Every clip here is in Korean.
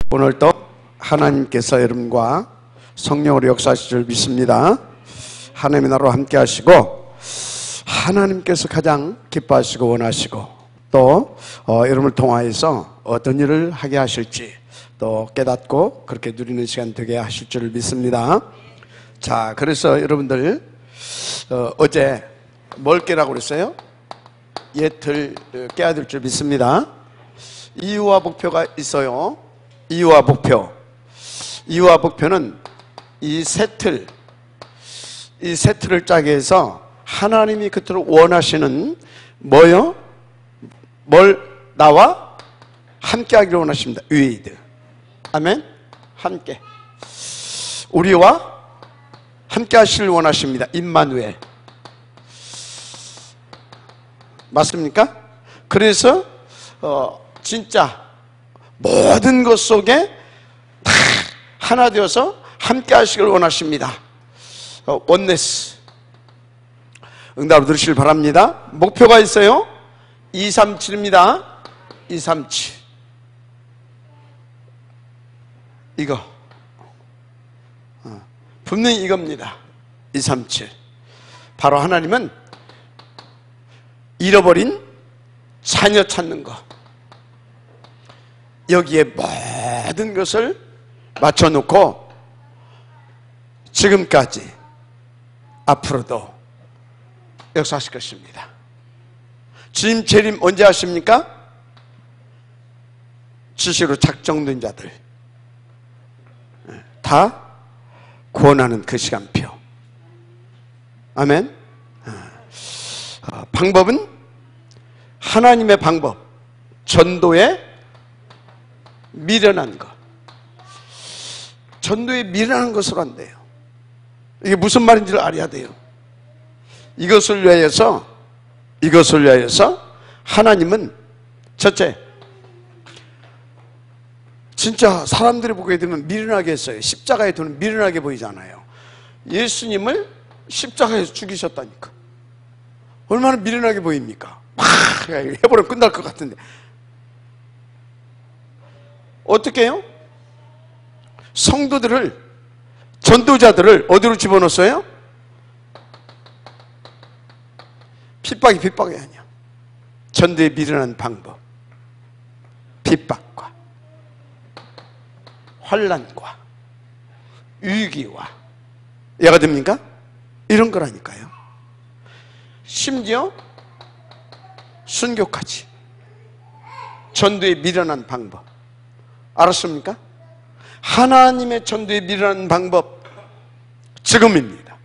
오늘도 하나님께서 여러분과 성령으로 역사하실 줄 믿습니다. 하나님의 나라로 함께 하시고 하나님께서 가장 기뻐하시고 원하시고 또 여러분을 통하여서 어떤 일을 하게 하실지 또 깨닫고 그렇게 누리는 시간 되게 하실 줄 믿습니다. 자, 그래서 여러분들 어제 뭘 깨라고 그랬어요? 예틀 깨야 될 줄 믿습니다. 이유와 목표가 있어요. 이유와 목표. 이유와 목표는 이 세틀을 짜게 해서 하나님이 그토록 원하시는 뭐요? 뭘 나와 함께 하기를 원하십니다. 위드. 아멘. 함께. 우리와 함께 하시길 원하십니다. 임마누엘. 맞습니까? 그래서 진짜 모든 것 속에 다 하나 되어서 함께 하시길 원하십니다. 원네스. 응답을 들으시길 바랍니다. 목표가 있어요. 237입니다. 237. 이거. 분명히 이겁니다. 237. 바로 하나님은 잃어버린 자녀 찾는 거. 여기에 모든 것을 맞춰놓고 지금까지 앞으로도 역사하실 것입니다. 주님 재림 언제 하십니까? 지시로 작정된 자들 다 구원하는 그 시간표. 아멘. 방법은 하나님의 방법, 전도에 미련한 것. 전도에 미련한 것으로 한대요. 이게 무슨 말인지를 알아야 돼요. 이것을 위하여서 하나님은 첫째, 진짜 사람들이 보게 되면 미련하게 했어요. 십자가에 두는 미련하게 보이잖아요. 예수님을 십자가에서 죽이셨다니까. 얼마나 미련하게 보입니까? 막 해버리면 끝날 것 같은데. 어떻게 해요? 성도들을, 전도자들을 어디로 집어넣었어요? 핍박이 아니야. 전도에 미련한 방법. 핍박과 환난과 위기와 얘가 됩니까? 이런 거라니까요. 심지어 순교까지. 전도에 미련한 방법. 알았습니까? 하나님의 전도에 미련한 방법, 지금입니다.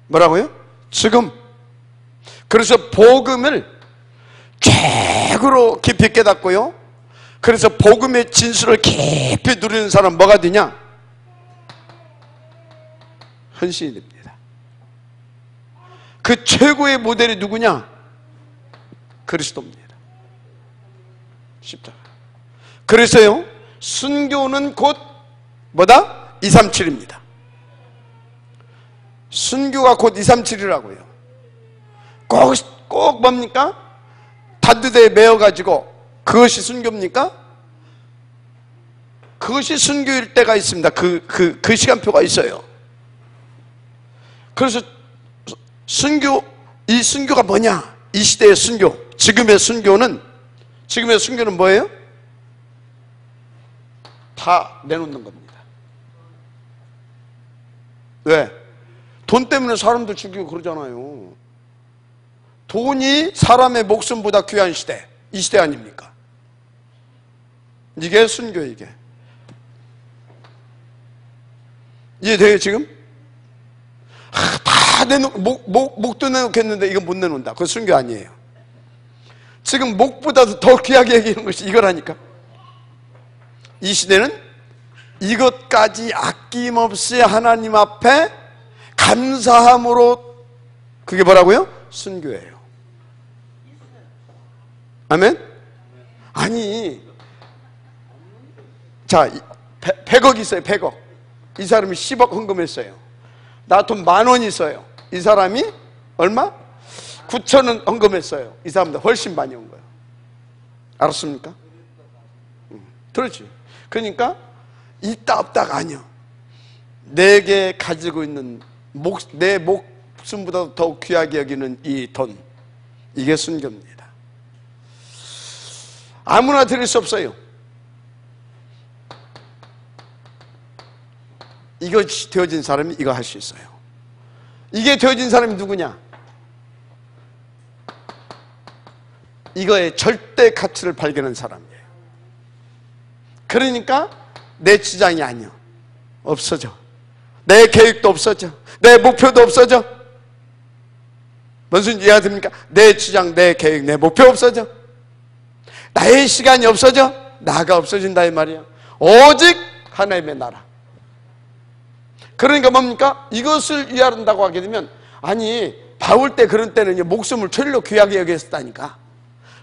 뭐라고요? 지금. 그래서 복음을 최고로 깊이 깨닫고요. 그래서 복음의 진수를 깊이 누리는 사람 뭐가 되냐? 헌신이 됩니다. 그 최고의 모델이 누구냐? 그리스도입니다. 십자가. 그래서요, 순교는 곧 뭐다? 237입니다. 순교가 곧 237이라고요. 꼭 뭡니까? 단두대에 메어가지고 그것이 순교입니까? 그것이 순교일 때가 있습니다. 그 시간표가 있어요. 그래서 이 순교가 뭐냐? 이 시대의 순교, 지금의 순교는 뭐예요? 다 내놓는 겁니다. 왜? 돈 때문에 사람들 죽이고 그러잖아요. 돈이 사람의 목숨보다 귀한 시대, 이 시대 아닙니까? 이게 순교. 이게 이해돼요 지금? 다 목도 내놓겠는데 이건 못 내놓는다. 그건 순교 아니에요. 지금 목보다도 더 귀하게 얘기하는 것이 이거라니까. 이 시대는 이것까지 아낌없이 하나님 앞에 감사함으로, 그게 뭐라고요? 순교예요. 아멘? 아니, 자, 100억 있어요. 100억. 이 사람이 10억 헌금했어요. 나 돈 10,000원 있어요. 이 사람이 얼마? 9,000원 헌금했어요. 이 사람보다 훨씬 많이 온 거예요. 알았습니까? 그렇지. 그러니까 있다 없다가 아니요. 내게 가지고 있는 내 목숨보다 더욱 귀하게 여기는 이 돈, 이게 순교입니다. 아무나 드릴 수 없어요. 이것이 되어진 사람이 이거 할 수 있어요. 이게 되어진 사람이 누구냐? 이거의 절대 가치를 발견한 사람이에요. 그러니까 내 주장이 아니요, 없어져. 내 계획도 없어져. 내 목표도 없어져. 무슨 이해가 됩니까? 내 주장, 내 계획, 내 목표 없어져. 나의 시간이 없어져. 나가 없어진다 이 말이야. 오직 하나님의 나라. 그러니까 뭡니까? 이것을 위하른다고 하게 되면, 아니 바울 때 그런 때는 목숨을 절로 귀하게 여겼다니까.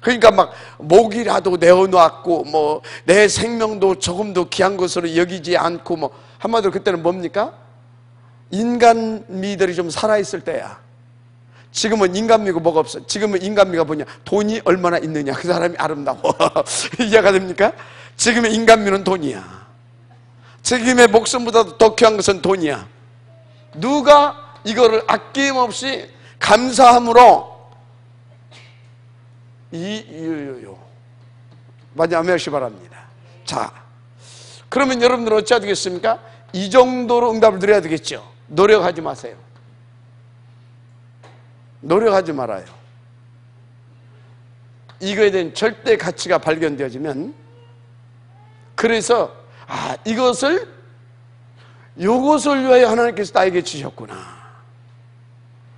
그러니까 막 목이라도 내어놓았고 뭐 내 생명도 조금도 귀한 것으로 여기지 않고, 뭐 한마디로 그때는 뭡니까? 인간미들이 좀 살아있을 때야. 지금은 인간미고 뭐가 없어. 지금은 인간미가 뭐냐? 돈이 얼마나 있느냐, 그 사람이 아름다워. 이해가 됩니까? 지금의 인간미는 돈이야. 지금의 목숨보다 더 귀한 것은 돈이야. 누가 이거를 아낌없이 감사함으로 많이 아멘하시기 바랍니다. 자, 그러면 여러분들은 어찌해야 되겠습니까? 이 정도로 응답을 드려야 되겠죠. 노력하지 마세요. 노력하지 말아요. 이거에 대한 절대 가치가 발견되어지면, 그래서 이것을 위하여 하나님께서 나에게 주셨구나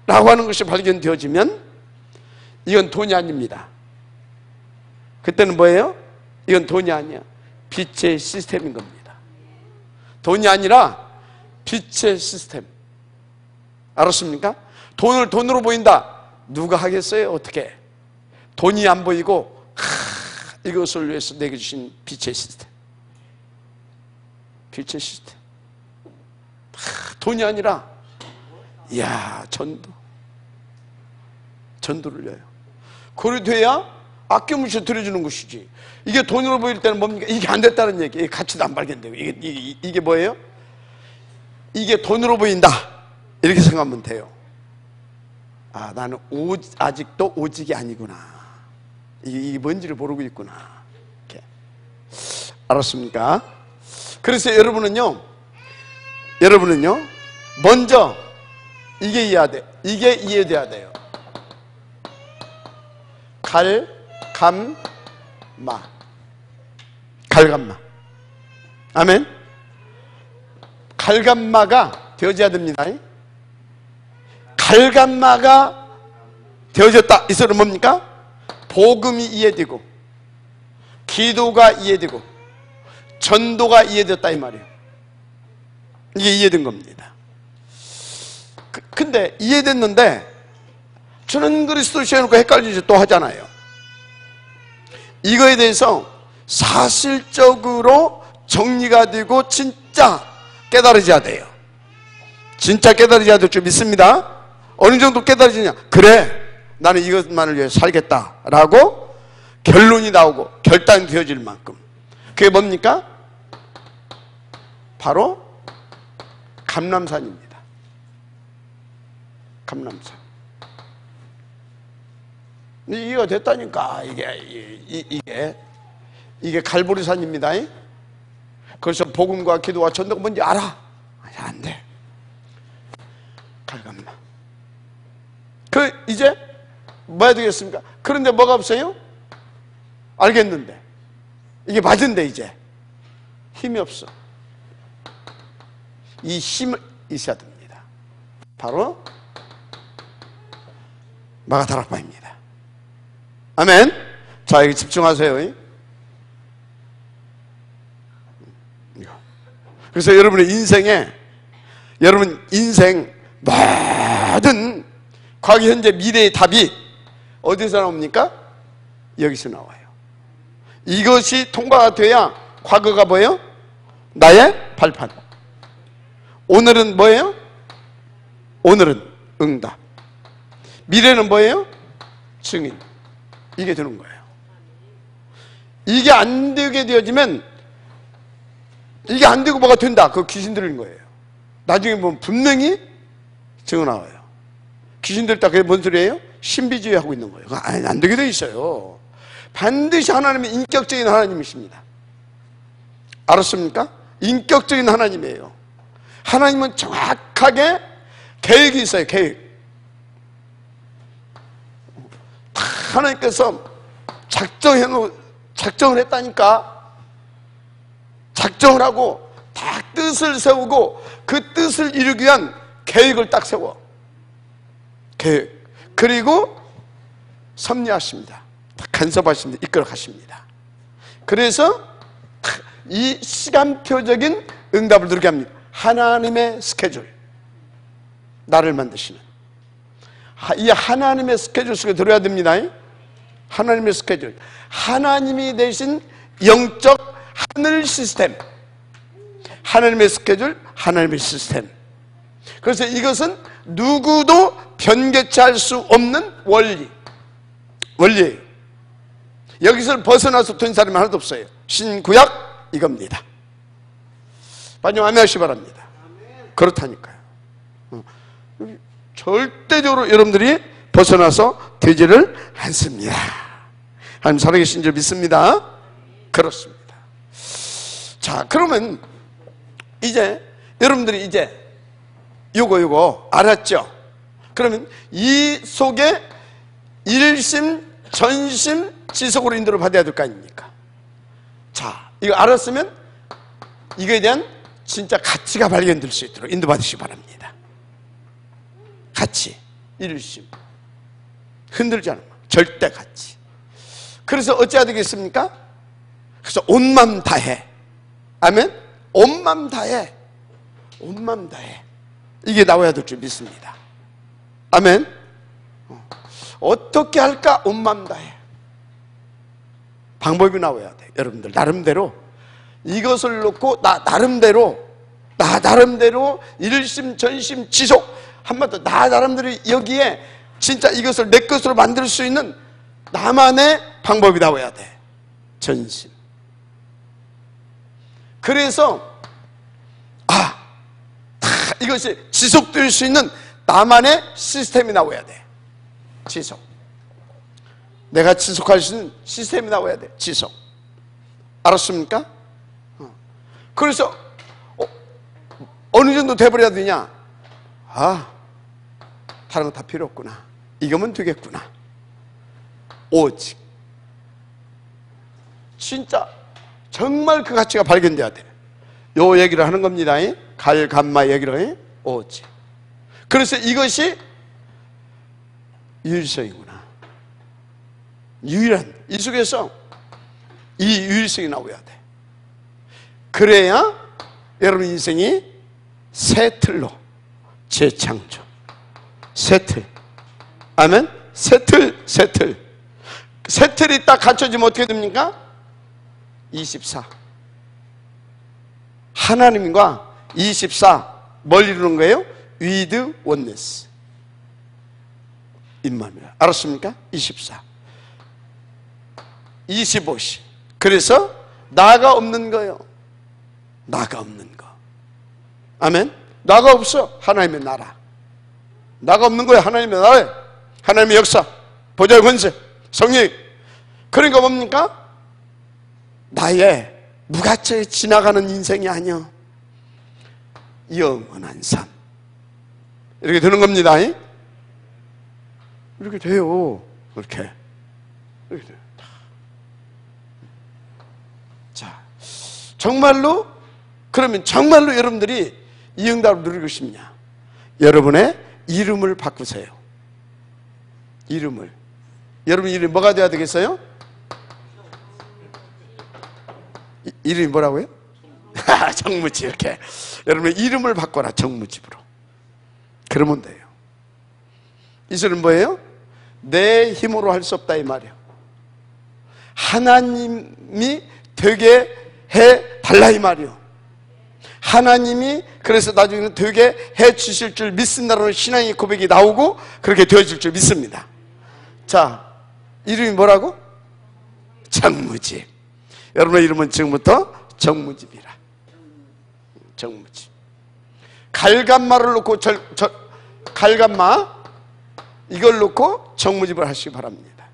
라고 하는 것이 발견되어지면, 이건 돈이 아닙니다. 그때는 뭐예요? 이건 돈이 아니야. 빛의 시스템인 겁니다. 돈이 아니라 빛의 시스템. 알았습니까? 돈을 돈으로 보인다. 누가 하겠어요? 어떻게? 돈이 안 보이고 이것을 위해서 내게 주신 빛의 시스템. 빛의 시스템. 돈이 아니라, 이야, 전도를 위하여. 그래 돼야 아낌없이 드려주는 것이지. 이게 돈으로 보일 때는 뭡니까? 이게 안 됐다는 얘기. 이게 가치도 안 발견되고. 이게 뭐예요? 이게 돈으로 보인다, 이렇게 생각하면 돼요. 나는 아직도 오직이 아니구나. 이게 뭔지를 모르고 있구나. 이렇게. 알았습니까? 그래서 여러분은요, 먼저 이게 이해돼야 돼요. 갈감마. 아멘. 갈감마가 되어져야 됩니다. 갈감마가 되어졌다. 이 소리는 뭡니까? 복음이 이해되고, 기도가 이해되고, 전도가 이해됐다 이 말이에요. 이게 이해된 겁니다. 근데 이해됐는데 저는 그리스도 시해놓고 헷갈리지 또 하잖아요. 이거에 대해서 사실적으로 정리가 되고 진짜 깨달으셔야 돼요. 진짜 깨달으셔야 될 줄 믿습니다. 어느 정도 깨달으시냐? 그래, 나는 이것만을 위해 살겠다라고 결론이 나오고 결단이 되어질 만큼. 그게 뭡니까? 바로 감람산입니다. 감람산. 이해가 됐다니까. 이게 갈보리산입니다. 그래서 복음과 기도와 전도가 뭔지 알아? 안 돼. 갈감마. 이제 뭐 해야 되겠습니까? 그런데 뭐가 없어요? 알겠는데 이게 맞은데 이제 힘이 없어. 이 힘을 있어야 됩니다. 바로 마가다락방입니다. 아멘. 자, 여기 집중하세요. 그래서 여러분 인생 모든 과거, 현재, 미래의 답이 어디서 나옵니까? 여기서 나와요. 이것이 통과가 돼야 과거가 뭐예요? 나의 발판. 오늘은 뭐예요? 오늘은 응답. 미래는 뭐예요? 증인. 이게 되는 거예요. 이게 안 되게 되어지면 이게 안 되고 뭐가 된다. 그거 귀신 들린 거예요. 나중에 보면 분명히 증거 나와요. 귀신 들다 그게 뭔 소리예요? 신비주의 하고 있는 거예요. 안 되게 돼 있어요. 반드시 하나님은 인격적인 하나님이십니다. 알았습니까? 인격적인 하나님이에요. 하나님은 정확하게 계획이 있어요. 계획. 하나님께서 작정을 했다니까. 작정을 하고 다 뜻을 세우고 그 뜻을 이루기 위한 계획을 딱 세워. 계획. 그리고 섭리하십니다. 간섭하십니다. 이끌어 가십니다. 그래서 이 시간표적인 응답을 들게 합니다. 하나님의 스케줄. 나를 만드시는 이 하나님의 스케줄 속에 들어야 됩니다. 하나님의 스케줄. 하나님이 되신 영적 하늘 시스템. 하나님의 스케줄, 하나님의 시스템. 그래서 이것은 누구도 변개치 할 수 없는 원리예요. 여기서 벗어나서 된 사람이 하나도 없어요. 신구약 이겁니다. 빨리 아멘 하시기 바랍니다. 그렇다니까요. 절대적으로 여러분들이 벗어나서 되지를 않습니다. 하나님 살아계신 줄 믿습니다. 그렇습니다. 자, 그러면 이제 여러분들이 이제 요거 알았죠? 그러면 이 속에 일심, 전심, 지속으로 인도를 받아야 될 거 아닙니까? 자, 이거 알았으면 이거에 대한 진짜 가치가 발견될 수 있도록 인도받으시기 바랍니다. 가치, 일심, 흔들지 않으면 절대 가치. 그래서 어찌해야 되겠습니까? 그래서 온 맘 다해. 아멘? 온 맘 다해. 온 맘 다해. 이게 나와야 될 줄 믿습니다. 아멘? 어떻게 할까? 온 맘 다해. 방법이 나와야 돼. 여러분들 나름대로 이것을 놓고 나 나름대로 일심 전심 지속 한마디로 나 나름대로 여기에 진짜 이것을 내 것으로 만들 수 있는 나만의 방법이 나와야 돼. 전심. 그래서 이것이 지속될 수 있는 나만의 시스템이 나와야 돼. 지속. 내가 지속할 수 있는 시스템이 나와야 돼. 지속. 알았습니까? 그래서 어느 정도 돼버려야 되냐? 다른 거 다 필요 없구나. 이거면 되겠구나. 오직 진짜 정말 그 가치가 발견돼야 돼. 요 얘기를 하는 겁니다. 갈감마 얘기를. 오직. 그래서 이것이 유일성이구나. 유일한, 이 속에서 이 유일성이 나와야 돼. 그래야 여러분 인생이 새 틀로 재창조. 새 틀. 아멘? 새 틀. 새 틀이 딱 갖춰지면 어떻게 됩니까? 24. 하나님과 24. 뭘 이루는 거예요? with oneness. 임마누엘. 알았습니까? 24. 25시. 그래서 나가 없는 거예요. 나가 없는 거. 아멘? 나가 없어. 하나님의 나라. 나가 없는 거예요. 하나님의 나라. 하나님의 역사. 보좌의 권세. 성령. 그러니까 뭡니까? 나의 무가치에 지나가는 인생이 아니요. 영원한 삶. 이렇게 되는 겁니다. 이렇게 돼요. 이렇게 돼요. 자, 정말로 그러면 정말로 여러분들이 이 응답을 누리고 싶냐? 여러분의 이름을 바꾸세요. 이름을. 여러분 이름이 뭐가 돼야 되겠어요? 이름이 뭐라고요? 정무집. 이렇게 여러분의 이름을 바꿔라. 정무집으로. 그러면 돼요. 이 소리는 뭐예요? 내 힘으로 할 수 없다 이 말이에요. 하나님이 되게 해 달라 이 말이에요. 하나님이 그래서 나중에는 되게 해 주실 줄 믿습니다라는 신앙의 고백이 나오고 그렇게 되어질 줄 믿습니다. 자, 이름이 뭐라고? 정무집. 여러분의 이름은 지금부터 정무집이라. 정무집. 갈감마를 놓고 갈감마 이걸 놓고 정무집을 하시기 바랍니다.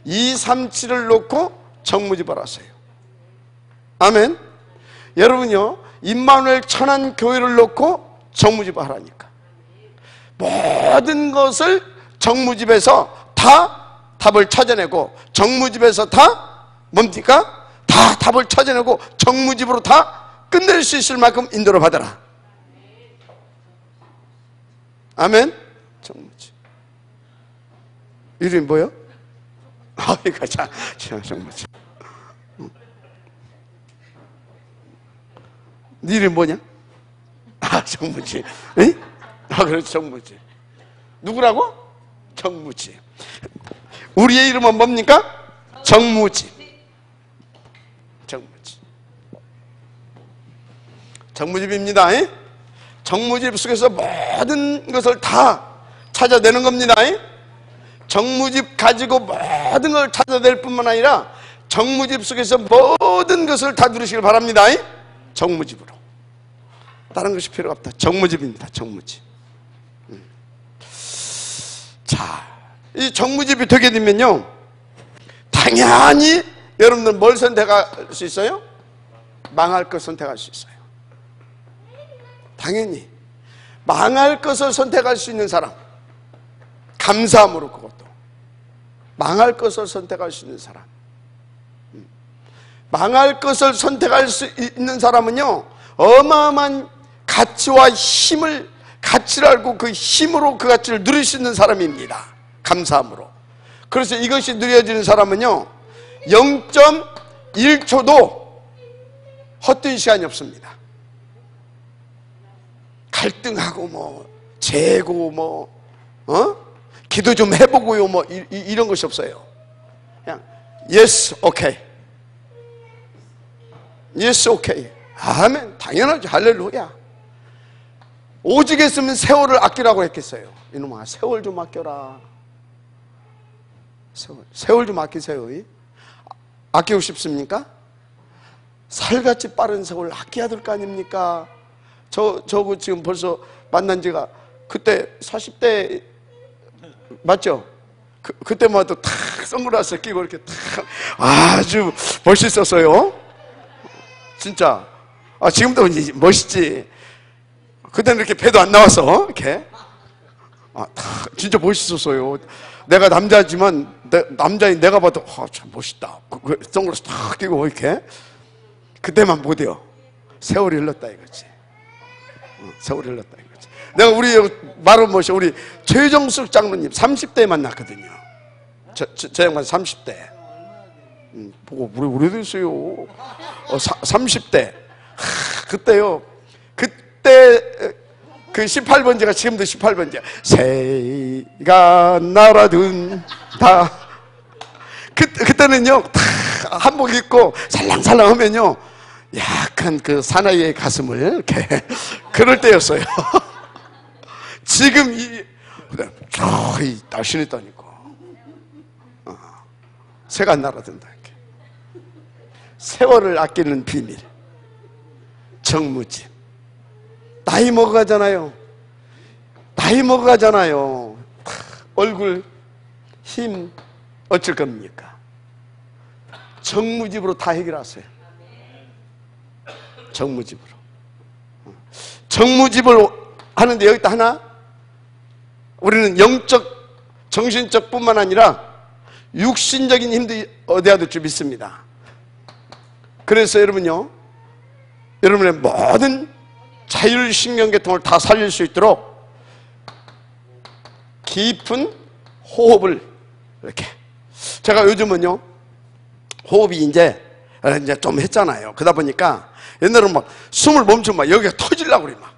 2, 3, 7을 놓고 정무집을 하세요. 아멘. 여러분요, 임마누엘 천안교회를 놓고 정무집을 하라니까. 모든 것을 정무집에서 다 답을 찾아내고, 정무집에서 다 뭡니까? 다 답을 찾아내고 정무집으로 다 끝낼 수 있을 만큼 인도를 받아라. 아멘. 정무집. 이름이 뭐요? 이거 자, 정무집. 네 이름 뭐냐? 정무집. 응? 그렇지, 정무집. 누구라고? 정무집. 우리의 이름은 뭡니까? 정무집. 정무집. 정무집입니다. 정무집 속에서 모든 것을 다 찾아내는 겁니다. 정무집 가지고 모든 걸 찾아낼 뿐만 아니라 정무집 속에서 모든 것을 다 누리시길 바랍니다. 정무집으로. 다른 것이 필요가 없다. 정무집입니다. 정무집. 자, 이 정무집이 되게 되면요, 당연히 여러분들 뭘 선택할 수 있어요? 망할 것 선택할 수 있어요. 당연히 망할 것을 선택할 수 있는 사람, 감사함으로. 그것도 망할 것을 선택할 수 있는 사람, 망할 것을 선택할 수 있는 사람은요, 어마어마한 가치와 힘을, 가치를 알고 그 힘으로 그 가치를 누릴 수 있는 사람입니다. 감사함으로. 그래서 이것이 누려지는 사람은요, 0.1초도 헛된 시간이 없습니다. 갈등하고 뭐 재고 뭐 기도 좀 해보고요 뭐 이런 것이 없어요. 그냥 yes, okay, yes, okay. 아멘. 당연하죠. 할렐루야. 오직 했으면 세월을 아끼라고 했겠어요. 이놈아, 세월 좀 아껴라. 세월 좀 아끼세요. 아끼고 싶습니까? 살같이 빠른 세월 아껴야 될 거 아닙니까? 저거 지금 벌써 만난 지가 그때 40대 맞죠? 그때만 해도 탁 선글라스 끼고 이렇게 탁 아주 멋있었어요. 진짜. 지금도 멋있지. 그때는 이렇게 배도 안 나와서 이렇게 진짜 멋있었어요. 내가 남자지만 남자인 내가 봐도 참 멋있다. 선글라스 탁 끼고 이렇게. 그때만 못해요. 세월이 흘렀다 이거지. 세월이 흘렀다 이거지. 내가 우리 말은 뭐지? 우리 최정숙 장로님 30대에 만났거든요. 저 양반 30대. 보고 우리 오래됐어요. 30대. 그때요. 그때 그 18번째가 지금도 18번째. 새가 날아든다. 그때는요, 한복 입고 살랑살랑 하면요, 약간 그 사나이의 가슴을 이렇게 그럴 때였어요. 지금 이 날씬했다니까. 새가 날아든다. 이렇게. 세월을 아끼는 비밀. 정무집. 나이 먹어가잖아요. 나이 먹어가잖아요. 얼굴, 힘, 어쩔 겁니까? 정무집으로 다 해결하세요. 정무집으로. 정무집을 하는데 여기다 하나, 우리는 영적, 정신적 뿐만 아니라 육신적인 힘도 얻어야 될 줄 믿습니다. 그래서 여러분요, 여러분의 모든 자율신경계통을 다 살릴 수 있도록 깊은 호흡을 이렇게. 제가 요즘은요, 호흡이 이제 좀 했잖아요. 그러다 보니까 옛날에는 막 숨을 멈추면 막 여기가 터지려고 그래 막.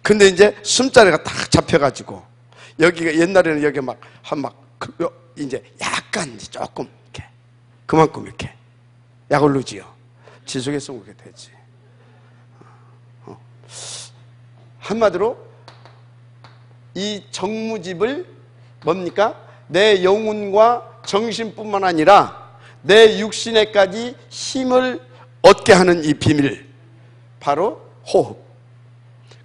근데 이제 숨자리가 딱 잡혀가지고 여기가 옛날에는 여기 막 이제 약간 조금 이렇게 그만큼 이렇게 약을 넣지요. 지속해서 그렇게 되지. 한마디로 이 정무집을 뭡니까? 내 영혼과 정신뿐만 아니라 내 육신에까지 힘을 얻게 하는 이 비밀, 바로 호흡.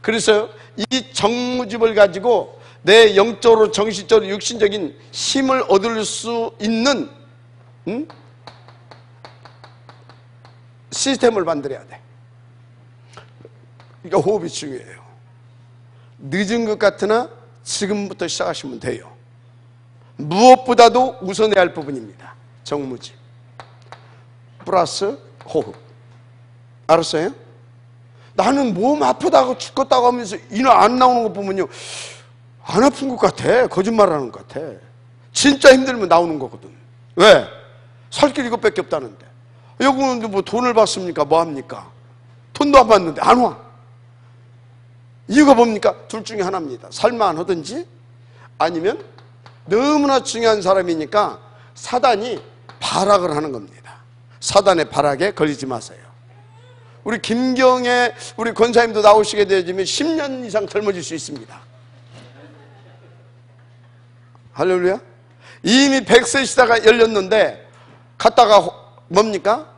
그래서 이 정무집을 가지고 내 영적으로, 정신적으로, 육신적인 힘을 얻을 수 있는 시스템을 만들어야 돼. 그러니까 호흡이 중요해요. 늦은 것 같으나 지금부터 시작하시면 돼요. 무엇보다도 우선해야 할 부분입니다. 정무집 플러스 호흡. 알았어요? 나는 몸 아프다고 죽겠다고 하면서 이나 안 나오는 거 보면요, 안 아픈 것 같아. 거짓말하는 것 같아. 진짜 힘들면 나오는 거거든. 왜? 살 길 이것밖에 없다는데. 여기는 뭐 돈을 받습니까? 뭐 합니까? 돈도 안 받는데 안 와. 이유가 뭡니까? 둘 중에 하나입니다. 살만 하든지, 아니면 너무나 중요한 사람이니까 사단이 발악을 하는 겁니다. 사단의 발악에 걸리지 마세요. 우리 김경애 우리 권사님도 나오시게 되면 10년 이상 젊어질 수 있습니다. 할렐루야. 이미 100세 시대가 열렸는데 갔다가 뭡니까?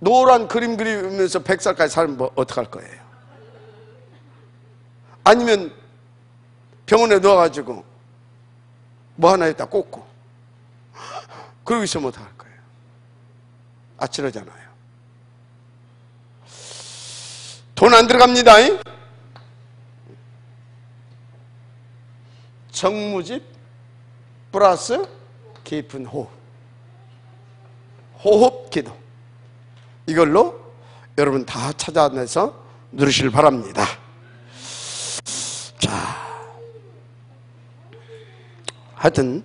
노란 그림 그리면서 100살까지 살면 뭐 어떡할 거예요? 아니면 병원에 넣어가지고 뭐 하나 했다 꽂고 그러고 있으면 어떡할 거예요? 아찔하잖아요. 돈 안 들어갑니다. 정무집 플러스 깊은 호흡. 호흡 기도. 이걸로 여러분 다 찾아내서 누리시길 바랍니다. 자, 하여튼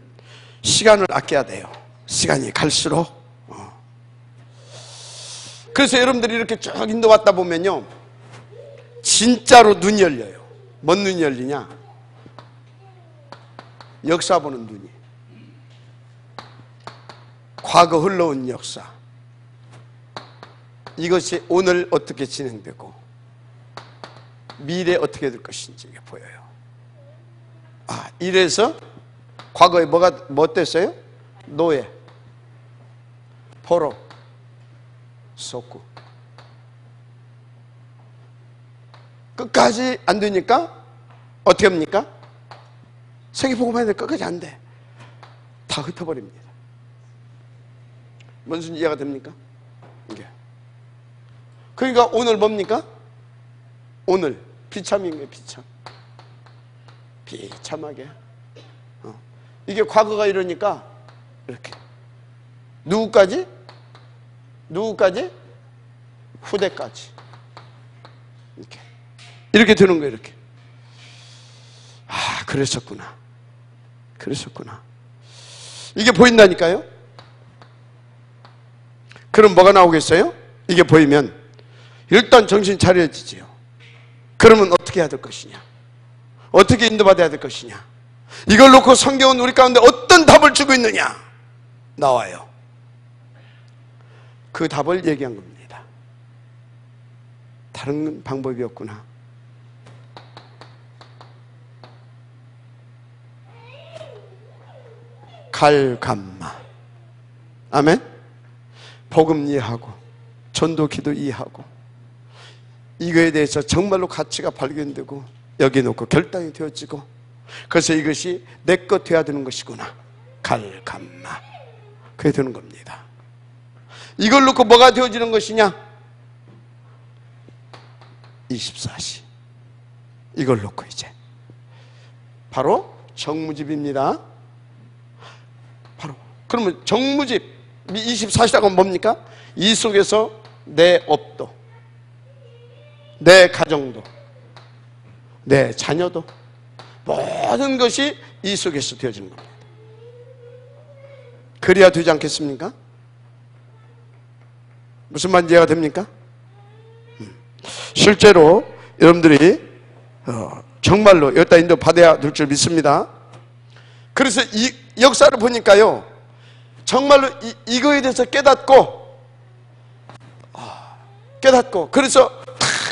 시간을 아껴야 돼요. 시간이 갈수록. 그래서 여러분들이 이렇게 쭉 인도받다 보면요, 진짜로 눈이 열려요. 뭔 눈이 열리냐? 역사 보는 눈이. 과거 흘러온 역사. 이것이 오늘 어떻게 진행되고 미래 어떻게 될 것인지 이게 보여요. 아, 이래서 과거에 뭐 어땠어요? 노예, 포로, 속구. 끝까지 안 되니까 어떻게 합니까? 세계복음화에 끝까지 안 돼. 다 흩어버립니다. 뭔 이해가 됩니까? 이게. 그러니까 오늘 뭡니까? 오늘 비참인 거예요. 비참. 비참하게. 이게 과거가 이러니까 이렇게 누구까지? 누구까지? 후대까지. 이렇게 되는 거예요. 이렇게. 아, 그랬었구나. 그랬었구나. 이게 보인다니까요. 그럼 뭐가 나오겠어요? 이게 보이면 일단 정신 차려지지요. 그러면 어떻게 해야 될 것이냐? 어떻게 인도받아야 될 것이냐? 이걸 놓고 성경은 우리 가운데 어떤 답을 주고 있느냐? 나와요. 그 답을 얘기한 겁니다. 다른 방법이 없구나. 갈감마. 아멘. 복음 이해하고 전도 기도 이해하고 이거에 대해서 정말로 가치가 발견되고 여기 놓고 결단이 되어지고, 그래서 이것이 내 것 돼야 되는 것이구나. 갈감마. 그게 되는 겁니다. 이걸 놓고 뭐가 되어지는 것이냐? 24시. 이걸 놓고 이제 바로 정무집입니다. 바로. 그러면 정무집 24시라고 하면 뭡니까? 이 속에서 내 업도, 내 가정도, 내 자녀도, 모든 것이 이 속에서 되어지는 겁니다. 그래야 되지 않겠습니까? 무슨 말인지 이해가 됩니까? 실제로 여러분들이 정말로 여기다 인도 받아야 될 줄 믿습니다. 그래서 이 역사를 보니까요, 정말로 이거에 대해서 깨닫고 그래서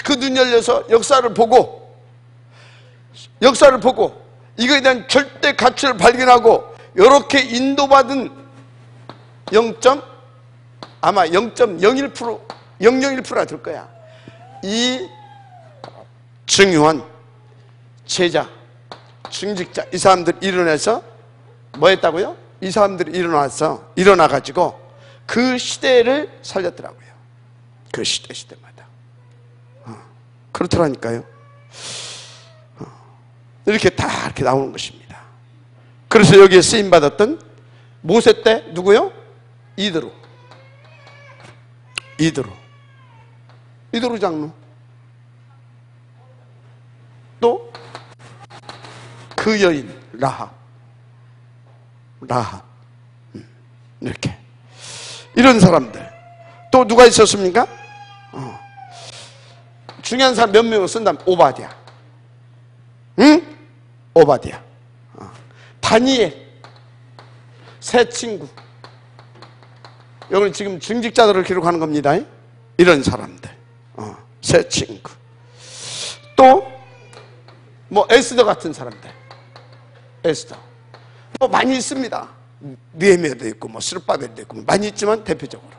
그 눈 열려서 역사를 보고 이거에 대한 절대 가치를 발견하고 이렇게 인도받은 아마 0.01% 0.01%가 될 거야. 이 중요한 제자, 중직자, 이 사람들이 일어나서 뭐 했다고요? 이 사람들이 일어나가지고 그 시대를 살렸더라고요. 그 시대마다. 그렇더라니까요. 이렇게 다 이렇게 나오는 것입니다. 그래서 여기에 쓰임받았던 모세 때 누구요? 이드로 장로. 또 그 여인 라합. 이렇게 이런 사람들. 또 누가 있었습니까? 중요한 사람 몇 명을 쓴다면 오바댜. 응? 오바댜. 다니엘. 세 친구. 여기는 지금 중직자들을 기록하는 겁니다. 이런 사람들. 세 친구. 또 뭐 에스더 같은 사람들. 에스더. 뭐 많이 있습니다. 느헤미야도 있고 뭐 스룹바벨도 있고 많이 있지만 대표적으로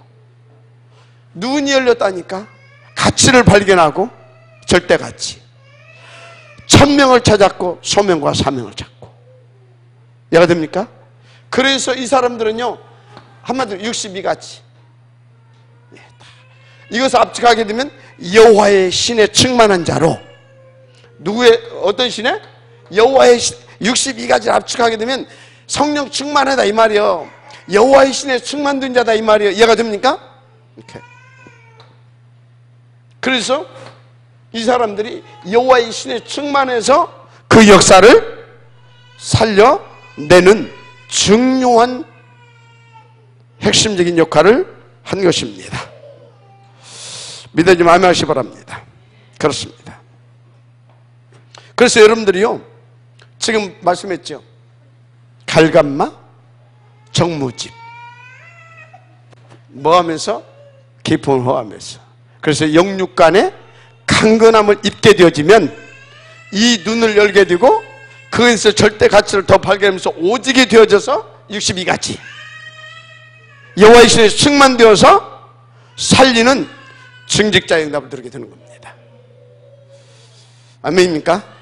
눈이 열렸다니까. 가치를 발견하고 절대 가치. 천명을 찾았고 소명과 사명을 찾고. 이해가 됩니까? 그래서 이 사람들은요 한마디로 62가지. 이것을 압축하게 되면 여호와의 신에 충만한 자로. 누구의 어떤 신에? 여호와의 신. 62가지를 압축하게 되면 성령 충만하다 이 말이요. 여호와의 신에 충만된 자다 이 말이요. 이해가 됩니까? 이렇게. 그래서 이 사람들이 여호와의 신에 충만해서 그 역사를 살려내는 중요한 핵심적인 역할을 한 것입니다. 믿어지 마시기 바랍니다. 그렇습니다. 그래서 여러분들이요 지금 말씀했죠. 갈감마, 정무집 뭐 하면서? 기쁨을 호하면서. 그래서 영육간에 강건함을 입게 되어지면 이 눈을 열게 되고 그에서 절대 가치를 더 발견하면서 오직이 되어져서 62가지 여호와의 신에 충만되어서 살리는 중직자의 응답을 들게 되는 겁니다. 아멘입니까?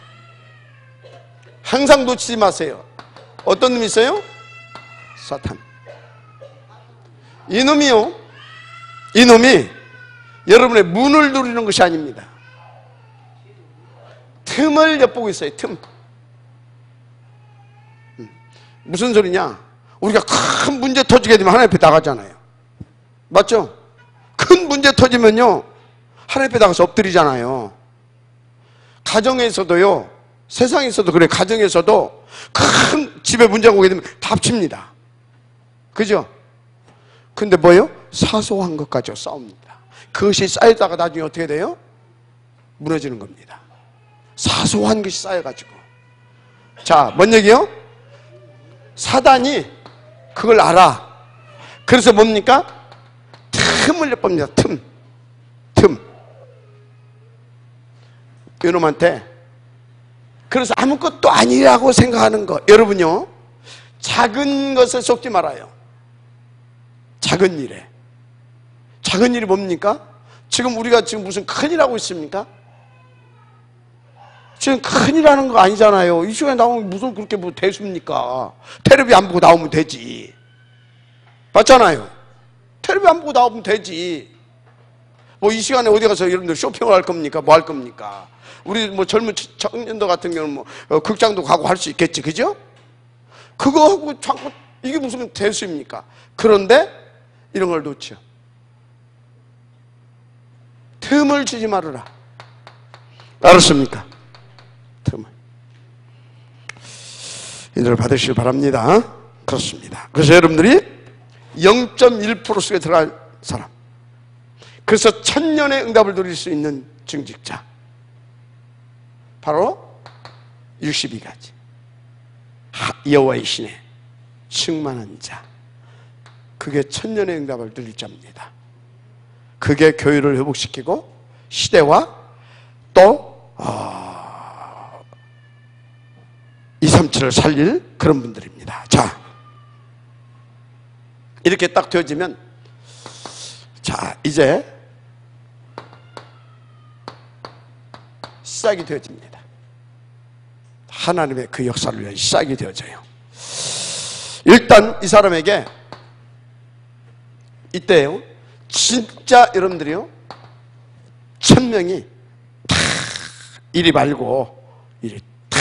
항상 놓치지 마세요. 어떤 놈이 있어요? 사탄. 이놈이 여러분의 문을 누리는 것이 아닙니다. 틈을 엿보고 있어요. 틈. 무슨 소리냐? 우리가 큰 문제 터지게 되면 하나님 앞에 나가잖아요. 맞죠? 큰 문제 터지면요 하나님 앞에 나가서 엎드리잖아요. 가정에서도요, 세상에서도 그래. 가정에서도 큰 집에 문제가 오게 되면 다 합칩니다. 그죠? 근데 뭐예요? 사소한 것 가지고 싸웁니다. 그것이 쌓이다가 나중에 어떻게 돼요? 무너지는 겁니다. 사소한 것이 쌓여가지고. 자, 뭔 얘기요? 사단이 그걸 알아. 그래서 뭡니까? 틈을 엿봅니다. 틈. 이놈한테. 그래서 아무것도 아니라고 생각하는 거. 여러분요, 작은 것에 속지 말아요. 작은 일에. 작은 일이 뭡니까? 지금 우리가 지금 무슨 큰일 하고 있습니까? 지금 큰일 하는 거 아니잖아요. 이 시간에 나오면 무슨 그렇게 뭐 대수입니까? 텔레비 안 보고 나오면 되지. 맞잖아요. 텔레비 안 보고 나오면 되지. 뭐 이 시간에 어디 가서 여러분들 쇼핑을 할 겁니까? 뭐 할 겁니까? 우리 뭐 젊은 청년들 같은 경우는 뭐 극장도 가고 할 수 있겠지. 그죠? 그거 하고 자꾸 이게 무슨 대수입니까? 그런데 이런 걸 놓쳐. 틈을 주지 말아라. 알았습니까? 틈을. 이들을 받으시길 바랍니다. 그렇습니다. 그래서 여러분들이 0.1% 속에 들어갈 사람. 그래서 천년의 응답을 누릴 수 있는 중직자. 바로 62가지. 여호와의 신에 충만한 자. 그게 천년의 응답을 누릴 자입니다. 그게 교회를 회복시키고 시대와 또 237을 살릴 그런 분들입니다. 자, 이렇게 딱 되어지면 자, 이제 시작이 되어집니다. 하나님의 그 역사를 위한 시작이 되어져요. 일단 이 사람에게 이때요, 진짜 여러분들이요, 1000명이 탁 이리 말고 이리 탁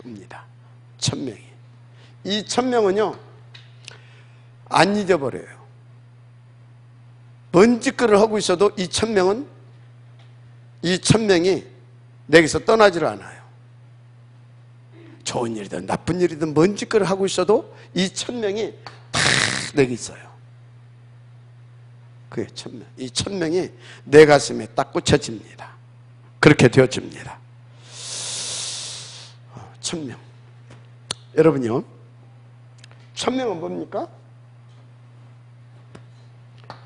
옵니다. 1000명이. 이 1000명은요 안 잊어버려요. 뭔 짓거리를 하고 있어도 이 1000명이 내게서 떠나지를 않아요. 좋은 일이든 나쁜 일이든 뭔 짓거리를 하고 있어도 이 1000명이 다 내게 있어요. 그게 1000명. 이 1000명이 내 가슴에 딱 꽂혀집니다. 그렇게 되어집니다. 1000명. 여러분요, 1000명은 뭡니까?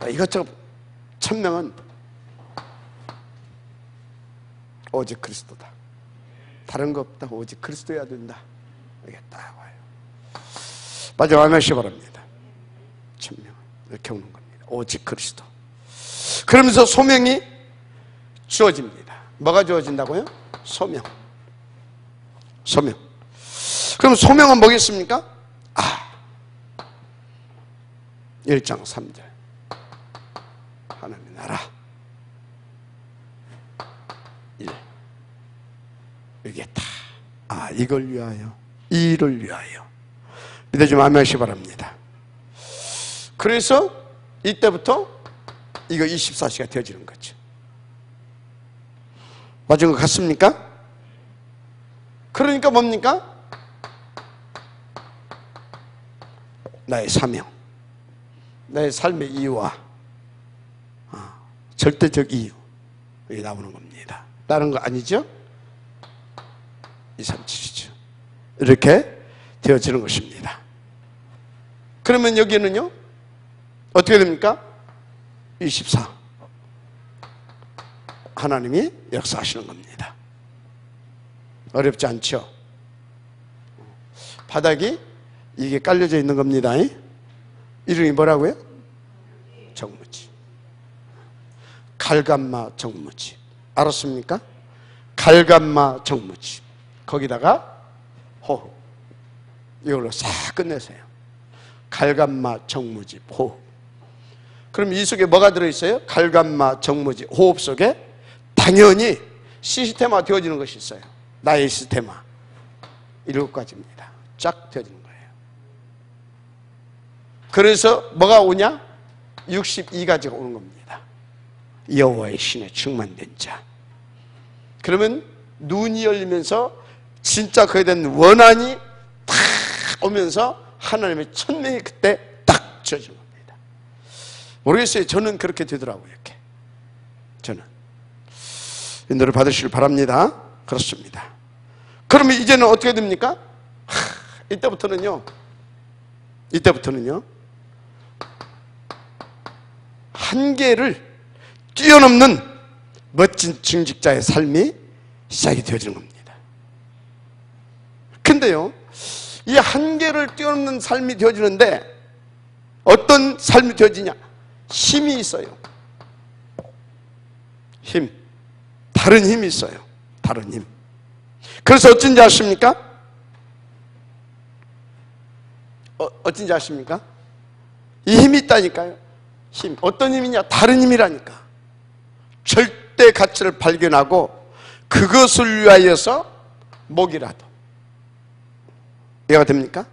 이것저것 1000명은 오직 그리스도다. 다른 거 없다. 오직 그리스도여야 된다. 이게 딱 와요. 마지막 아멘시 바랍니다. 1000명 이렇게 오는 겁니다. 오직 그리스도. 그러면서 소명이 주어집니다. 뭐가 주어진다고요? 소명. 소명. 그럼 소명은 뭐겠습니까? 1장 3절 하나님의 나라 1. 이게 다 이걸 위하여, 이를 위하여. 믿어 좀 아멘하시기 바랍니다. 그래서 이때부터 이거 24시가 되어지는 거죠. 맞은 것 같습니까? 그러니까 뭡니까? 나의 사명, 나의 삶의 이유와 절대적 이유, 여기 나오는 겁니다. 다른 거 아니죠? 2, 3, 7이죠. 이렇게 되어지는 것입니다. 그러면 여기는요 어떻게 됩니까? 24. 하나님이 역사하시는 겁니다. 어렵지 않죠? 바닥이 이게 깔려져 있는 겁니다. 이름이 뭐라고요? 정무지. 갈감마 정무지. 알았습니까? 갈감마 정무지. 거기다가 호흡. 이걸로 싹 끝내세요. 갈감마 정무지 호흡. 그럼 이 속에 뭐가 들어있어요? 갈감마 정무지 호흡 속에 당연히 시스템화 되어지는 것이 있어요. 나의 시스템화 7가지입니다. 쫙 되어지는 거예요. 그래서 뭐가 오냐? 62가지가 오는 겁니다. 여호와의 신에 충만된 자. 그러면 눈이 열리면서 진짜 그에 대한 원한이 탁 오면서 하나님의 천명이 그때 딱 주어진 겁니다. 모르겠어요. 저는 그렇게 되더라고요. 이렇게. 저는 인도를 받으시길 바랍니다. 그렇습니다. 그러면 이제는 어떻게 됩니까? 이때부터는요 한계를 뛰어넘는 멋진 중직자의 삶이 시작이 되어지는 겁니다. 근데요, 이 한계를 뛰어넘는 삶이 되어지는데 어떤 삶이 되어지냐? 힘이 있어요. 힘. 다른 힘이 있어요. 다른 힘. 그래서 어쩐지 아십니까? 어쩐지 아십니까? 이 힘이 있다니까요. 힘. 어떤 힘이냐? 다른 힘이라니까. 절대 가치를 발견하고 그것을 위하여서 목이라도. 이해가 됩니까?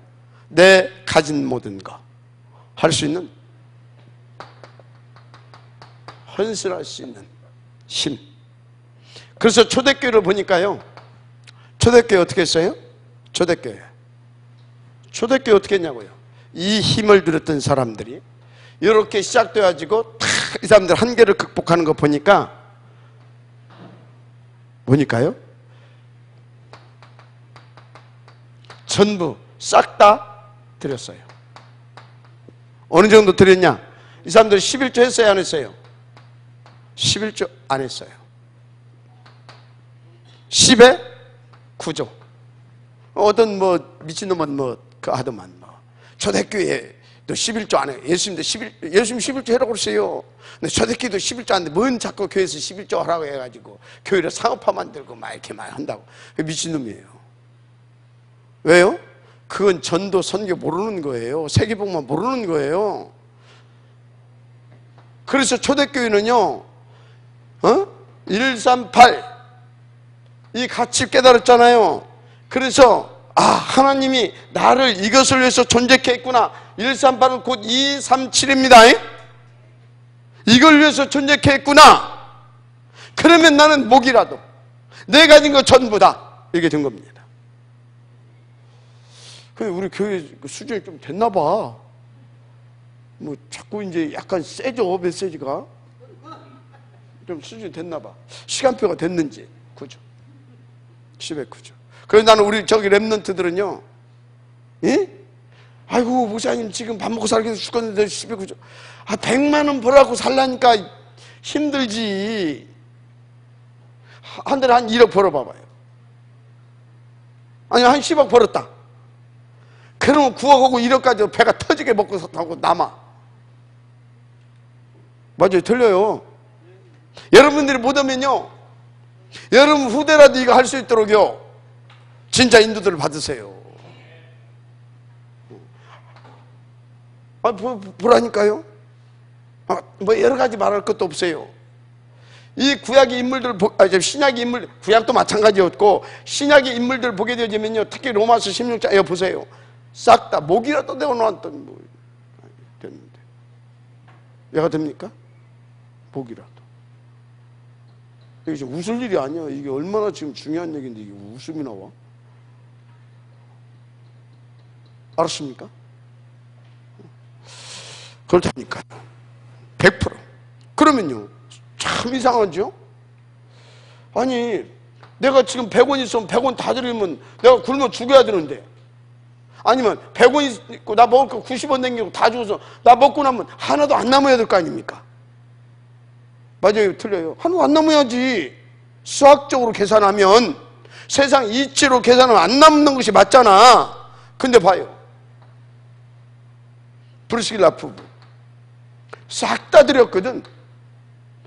내 가진 모든 거 할 수 있는, 헌신할 수 있는 힘. 그래서 초대교회를 보니까요, 초대교회 어떻게 했어요? 초대교회 어떻게 했냐고요? 이 힘을 들였던 사람들이 이렇게 시작돼가지고 탁 이 사람들 한계를 극복하는 거 보니까요, 전부 싹 다 드렸어요. 어느 정도 드렸냐? 이 사람들이 11조 했어요, 안 했어요? 11조 안 했어요. 10에 9조. 어떤 미친놈은 하더만 초대교회도 너 11조 안 해. 예수님 11조 해라고 그러세요. 근데 초대교회도 11조 안 돼. 뭔 자꾸 교회에서 11조 하라고 해가지고 교회를 상업화 만들고 막 이렇게 막 한다고. 미친놈이에요. 왜요? 그건 전도 선교 모르는 거예요. 세계복만 모르는 거예요. 그래서 초대교회는요 138 이 가치 깨달았잖아요. 그래서 하나님이 나를 이것을 위해서 존재케 했구나. 138은 곧 237입니다. 이걸 위해서 존재케 했구나. 그러면 나는 목이라도 내 가진 거 전부 다 이게 된 겁니다. 근데 우리 교회 수준이 좀 됐나 봐. 뭐 자꾸 이제 약간 세죠, 메시지가. 좀 수준이 됐나 봐. 시간표가 됐는지. 그죠? 10회9죠. 그래서 나는 우리 저기 랩런트들은요, 예? 아이고, 목사님 지금 밥 먹고 살기 위해서 죽었는데 10회9죠. 100만 원 벌어갖고 살라니까 힘들지. 한 달에 한 1억 벌어봐봐요. 아니, 한 10억 벌었다. 그러면 9억하고 1억까지 배가 터지게 먹고 사고 남아. 맞아요, 틀려요. 여러분들이 못하면요, 여러분 후대라도 이거 할 수 있도록요, 진짜 인도들을 받으세요. 보라니까요. 뭐 여러 가지 말할 것도 없어요. 이 구약의 인물들, 신약의 인물, 구약도 마찬가지였고 신약의 인물들 보게 되어지면요, 특히 로마서 16장 보세요. 싹 다 목이라도 내어놓았더니 뭐 됐는데 얘가 됩니까? 목이라도. 이게 지금 웃을 일이 아니야. 이게 얼마나 지금 중요한 얘기인데 이게 웃음이 나와? 알았습니까? 그렇다니까요. 100%. 그러면요, 참 이상하죠? 아니, 내가 지금 100원 있으면 100원 다 드리면 내가 굶어 죽어야 되는데, 아니면 100원 있고 나 먹을 거 90원 남기고 다 주고서 나 먹고 나면 하나도 안 남아야 될 거 아닙니까? 맞아요, 틀려요? 하나도 안 남아야지. 수학적으로 계산하면, 세상 이치로 계산하면 안 남는 것이 맞잖아. 근데 봐요, 브루스길라 부부 싹 다 드렸거든.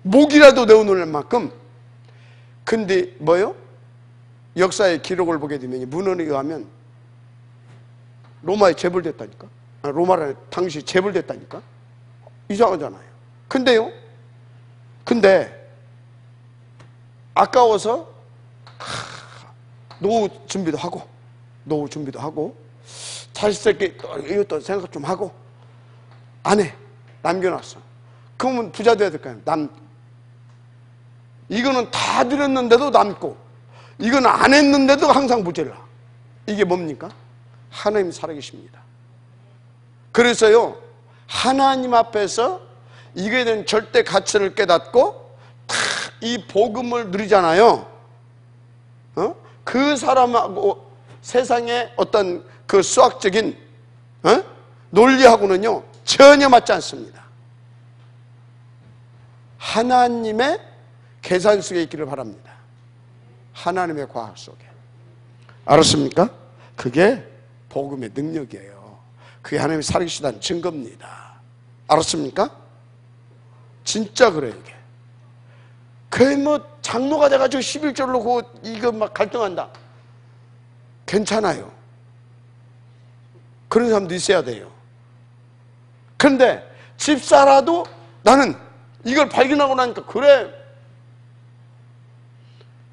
목이라도 내어놓을 만큼. 근데 뭐요? 역사의 기록을 보게 되면 문헌에 의하면 로마에 재벌됐다니까. 로마를 당시 재벌됐다니까. 이상하잖아요. 근데 아까워서 노후 준비도 하고 자식새끼 이것도 생각 좀 하고 안 해. 남겨놨어. 그러면 부자 돼야 될 거 아니에요. 이거는 다 드렸는데도 남고, 이건 안 했는데도 항상 부자라. 이게 뭡니까? 하나님 살아계십니다. 그래서요, 하나님 앞에서 이거에 대한 절대 가치를 깨닫고 다 이 복음을 누리잖아요. 그 사람하고 세상의 어떤 그 수학적인 논리하고는요 전혀 맞지 않습니다. 하나님의 계산 속에 있기를 바랍니다. 하나님의 과학 속에. 알았습니까? 그게 복음의 능력이에요. 그게 하나님이 살아계시다는 증거입니다. 알았습니까? 진짜 그래요. 이게 그게 뭐 장로가 돼가지고 11절로 이거 막 갈등한다, 괜찮아요. 그런 사람도 있어야 돼요. 그런데 집사라도 나는 이걸 발견하고 나니까 그래,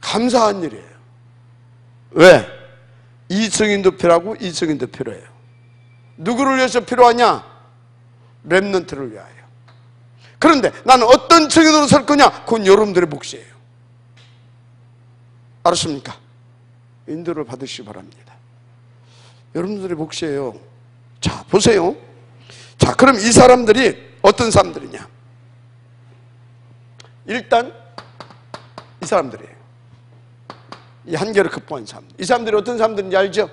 감사한 일이에요. 왜? 이 증인도 필요하고 이 증인도 필요해요. 누구를 위해서 필요하냐? 렘넌트를 위하여. 그런데 나는 어떤 증인으로 설 거냐? 그건 여러분들의 몫이에요. 알았습니까? 인도를 받으시기 바랍니다. 여러분들의 몫이에요. 자, 보세요. 자, 그럼 이 사람들이 어떤 사람들이냐? 일단 이 사람들이에요. 이 한계를 극복한 사람들. 이 사람들이 어떤 사람들인지 알죠?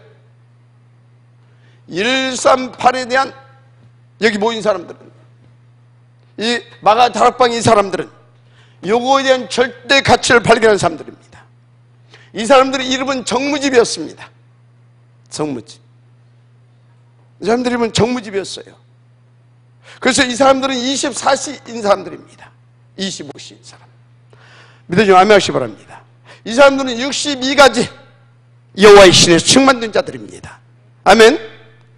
138에 대한 여기 모인 사람들은, 이 마가 다락방 이 사람들은 요거에 대한 절대 가치를 발견한 사람들입니다. 이 사람들의 이름은 정무집이었습니다. 정무집. 이 사람들의 이름은 정무집이었어요. 그래서 이 사람들은 24시인 사람들입니다. 25시인 사람. 믿어주면 아멘하시기 바랍니다. 이 사람들은 62가지 여호와의 신에 충만된 자들입니다. 아멘.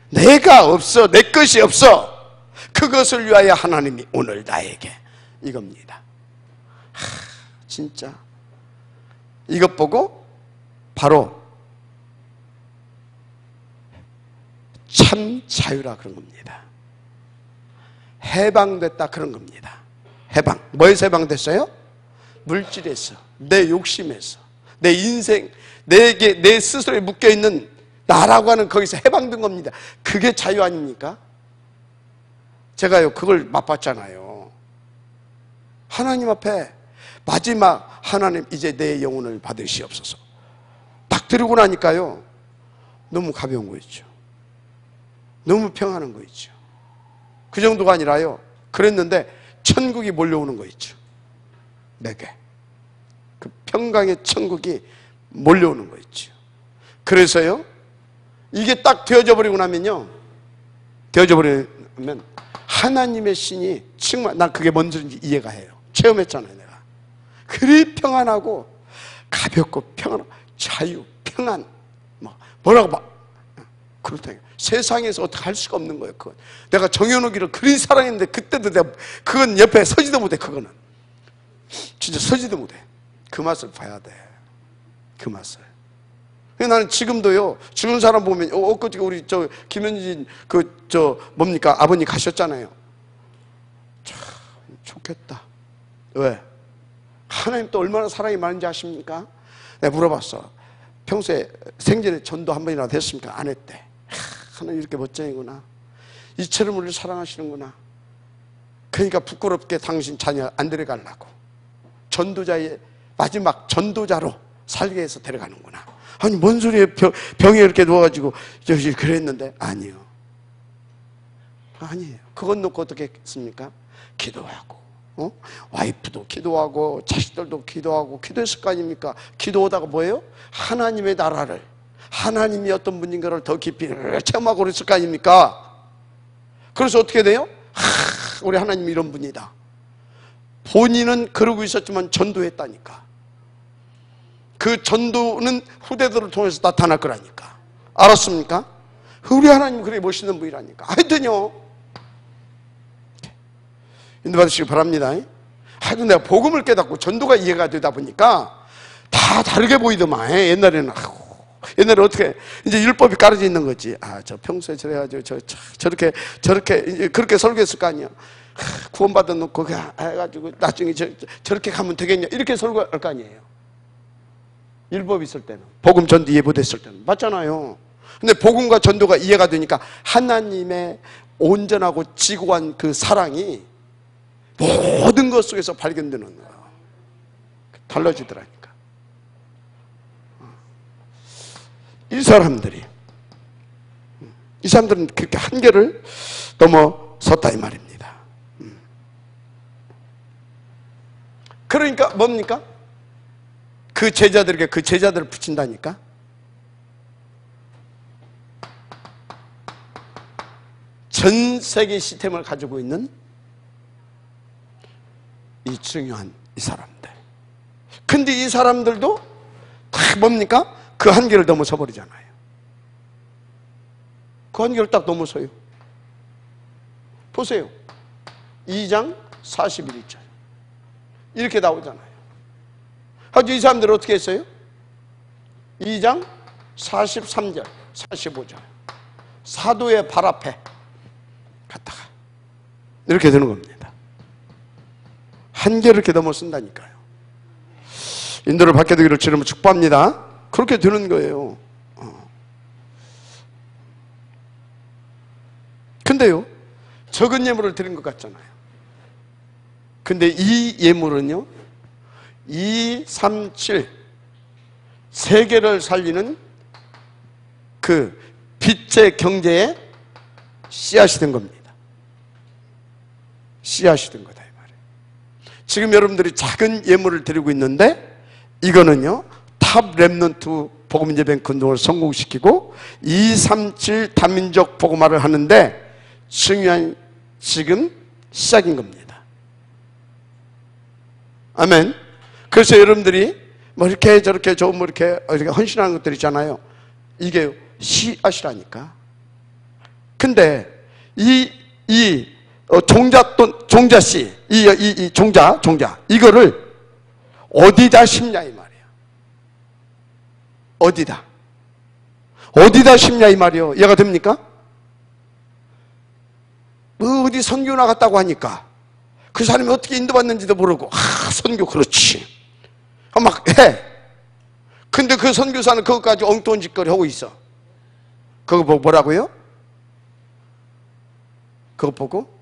내가 없어, 내 것이 없어. 그것을 위하여 하나님이 오늘 나에게 이겁니다. 진짜 이것 보고 바로 참 자유라 그런 겁니다. 해방됐다 그런 겁니다. 해방. 뭐에서 해방됐어요? 물질에서, 내 욕심에서, 내 인생, 내 스스로에 묶여있는 나라고 하는 거기서 해방된 겁니다. 그게 자유 아닙니까? 제가요 그걸 맛봤잖아요. 하나님 앞에 마지막 하나님 이제 내 영혼을 받으시옵소서 딱 들고 나니까요 너무 가벼운 거 있죠. 너무 평안한 거 있죠. 그 정도가 아니라요 그랬는데 천국이 몰려오는 거 있죠. 내게 그 평강의 천국이 몰려오는 거 있죠. 그래서요 이게 딱 되어져 버리고 나면요, 되어져 버리면 하나님의 신이 정말 난 그게 뭔지 이해가 해요. 체험했잖아요. 내가 그리 평안하고 가볍고 평안하고 자유, 평안 뭐라고 막 그렇다. 세상에서 어떻게 할 수가 없는 거예요. 그건 내가 정현욱이를 그리 사랑했는데 그때도 내가 그건 옆에 서지도 못해. 그거는 진짜 서지도 못해. 그 맛을 봐야 돼. 그 맛을. 나는 지금도요 죽은 사람 보면 엊그제 우리 김현진 뭡니까 아버님 가셨잖아요. 참 좋겠다. 왜? 하나님 또 얼마나 사랑이 많은지 아십니까? 내가 물어봤어. 평소에 생전에 전도 한 번이라도 했습니까? 안 했대. 하나님 이렇게 멋쟁이구나. 이처럼 우리를 사랑하시는구나. 그러니까 부끄럽게 당신 자녀 안 데려가려고 전도자의 마지막 전도자로 살게 해서 데려가는구나. 아니 뭔 소리에 병에 이렇게 누워가지고 그랬는데 아니요. 아니에요. 그건 놓고 어떻게 했습니까? 기도하고 와이프도 기도하고 자식들도 기도하고 기도했을 거 아닙니까? 기도하다가 뭐예요? 하나님의 나라를 하나님이 어떤 분인가를 더 깊이 체험하고 그랬을 거 아닙니까? 그래서 어떻게 돼요? 우리 하나님이 이런 분이다. 본인은 그러고 있었지만 전도했다니까. 그 전도는 후대들을 통해서 나타날 거라니까. 알았습니까? 우리 하나님 그렇게 멋있는 분이라니까. 하여튼요 인도받으시기 바랍니다. 하여튼 내가 복음을 깨닫고 전도가 이해가 되다 보니까 다 다르게 보이더만. 옛날에는 옛날에 어떻게 이제 율법이 깔아져 있는 거지. 저 평소에 저래가지고 저렇게 이제 그렇게 설교했을 거 아니야. 구원받아 놓고 해가지고 나중에 저렇게 가면 되겠냐 이렇게 설교할 거 아니에요. 율법 있을 때는 복음 전도 이해 못했을 때는 맞잖아요. 근데 복음과 전도가 이해가 되니까 하나님의 온전하고 지고한 그 사랑이 모든 것 속에서 발견되는 거예요. 달라지더라니까. 이 사람들은 그렇게 한계를 넘어섰다 이 말입니다. 그러니까 뭡니까? 그 제자들에게 그 제자들을 붙인다니까. 전 세계 시스템을 가지고 있는 이 중요한 이 사람들. 근데 이 사람들도 다 뭡니까? 그 한계를 넘어서 버리잖아요. 그 한계를 딱 넘어서요. 보세요. 2장 41절 이렇게 나오잖아요. 하지만 이 사람들은 어떻게 했어요? 2장 43절 45절 사도의 발 앞에 갔다가 이렇게 되는 겁니다. 한계를 이렇게 넘어선다니까요. 인도를 받게 되기를 주님을 축복합니다. 그렇게 되는 거예요. 근데요 적은 예물을 드린 것 같잖아요. 근데 이 예물은요 2, 3, 7 세계를 살리는 그 빛의 경제의 씨앗이 된 겁니다. 씨앗이 된 거다 이 말이에요. 지금 여러분들이 작은 예물을 드리고 있는데 이거는요 탑 렘넌트 복음예배 운동을 성공시키고 2, 3, 7 다민족 복음화를 하는데 중요한 지금 시작인 겁니다. 아멘. 그래서 여러분들이 뭐 이렇게 저렇게 좀 뭐 이렇게 헌신하는 것들 있잖아요. 이게 씨앗이라니까. 근데 종자씨, 종자 이거를 어디다 심냐 이 말이에요. 어디다 심냐 이 말이에요. 이해가 됩니까? 어디 선교 나갔다고 하니까 그 사람이 어떻게 인도받는지도 모르고 선교 그렇지 막 해. 근데 그 선교사는 그것까지 엉뚱한 짓거리 하고 있어. 그거 보고 뭐라고요? 그거 보고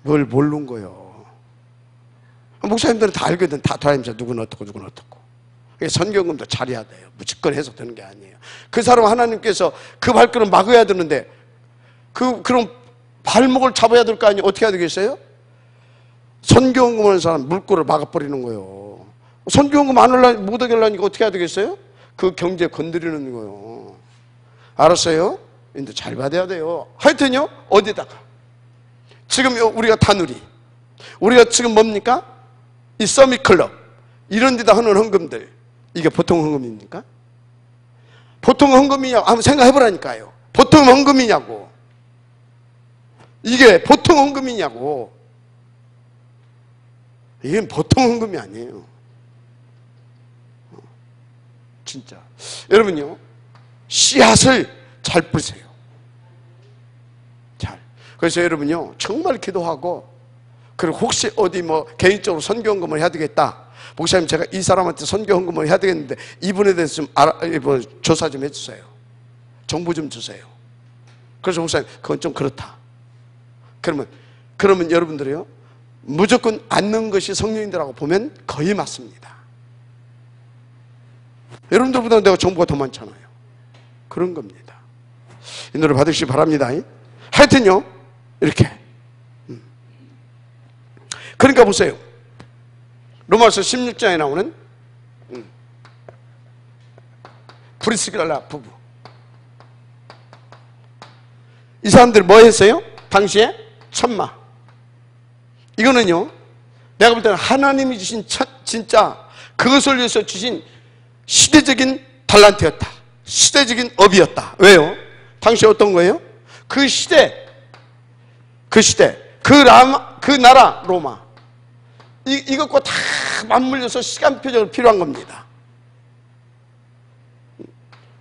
뭘 모르는 거요. 목사님들은 다 알거든. 다 알면서 누구는 어떻고 누구는 어떻고. 선교금도 잘해야 돼요. 무조건 해석되는 게 아니에요. 그 사람 하나님께서 그 발걸음 막아야 되는데 그럼 발목을 잡아야 될 거 아니에요. 어떻게 해야 되겠어요? 선교헌금 하는 사람 물꼬를 막아버리는 거예요. 선교헌금 못 하게 하려니까 어떻게 해야 되겠어요? 그 경제 건드리는 거예요. 알았어요? 근데 잘 받아야 돼요. 하여튼요, 어디다가. 지금 우리가 다누리. 우리가 지금 뭡니까? 이 서밋클럽. 이런 데다 하는 헌금들. 이게 보통 헌금입니까? 보통 헌금이냐고 한번 생각해보라니까요. 보통 헌금이냐고. 이게 보통 헌금이냐고. 이게 보통 헌금이 아니에요. 진짜. 여러분요, 씨앗을 잘 뿌리세요. 잘. 그래서 여러분요, 정말 기도하고, 그리고 혹시 어디 뭐 개인적으로 선교헌금을 해야 되겠다. 목사님, 제가 이 사람한테 선교헌금을 해야 되겠는데 이분에 대해서 좀 조사 좀 해주세요. 정보 좀 주세요. 그래서 목사님, 그건 좀 그렇다. 그러면 여러분들이요, 무조건 앉는 것이 성령님들하고 보면 거의 맞습니다. 여러분들보다 내가 정보가 더 많잖아요. 그런 겁니다. 이 노래 받으시기 바랍니다. 하여튼요, 이렇게. 그러니까 보세요. 로마서 16장에 나오는 프리스길라 부부. 이 사람들 뭐 했어요? 당시에 천마. 이거는요, 내가 볼 때는 하나님이 주신 진짜 그것을 위해서 주신 시대적인 달란트였다. 시대적인 업이었다. 왜요? 당시에 어떤 거예요? 그 시대, 그 나라 로마, 이것과 다 맞물려서 시간표적으로 필요한 겁니다.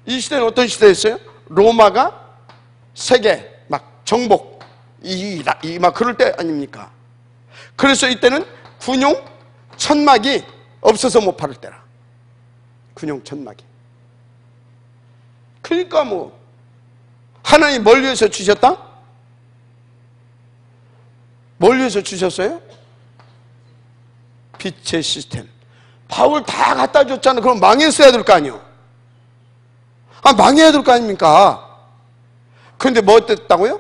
이 시대는 어떤 시대였어요? 로마가 세계 막 정복 막 그럴 때 아닙니까? 그래서 이때는 군용 천막이 없어서 못 팔을 때라. 군용 천막이. 그러니까 뭐 하나님 뭘 위해서 주셨다? 뭘 위해서 주셨어요? 빛의 시스템. 바울 다 갖다 줬잖아. 그럼 망했어야 될 거 아니에요. 망해야 될 거 아닙니까? 그런데 뭐 어땠다고요?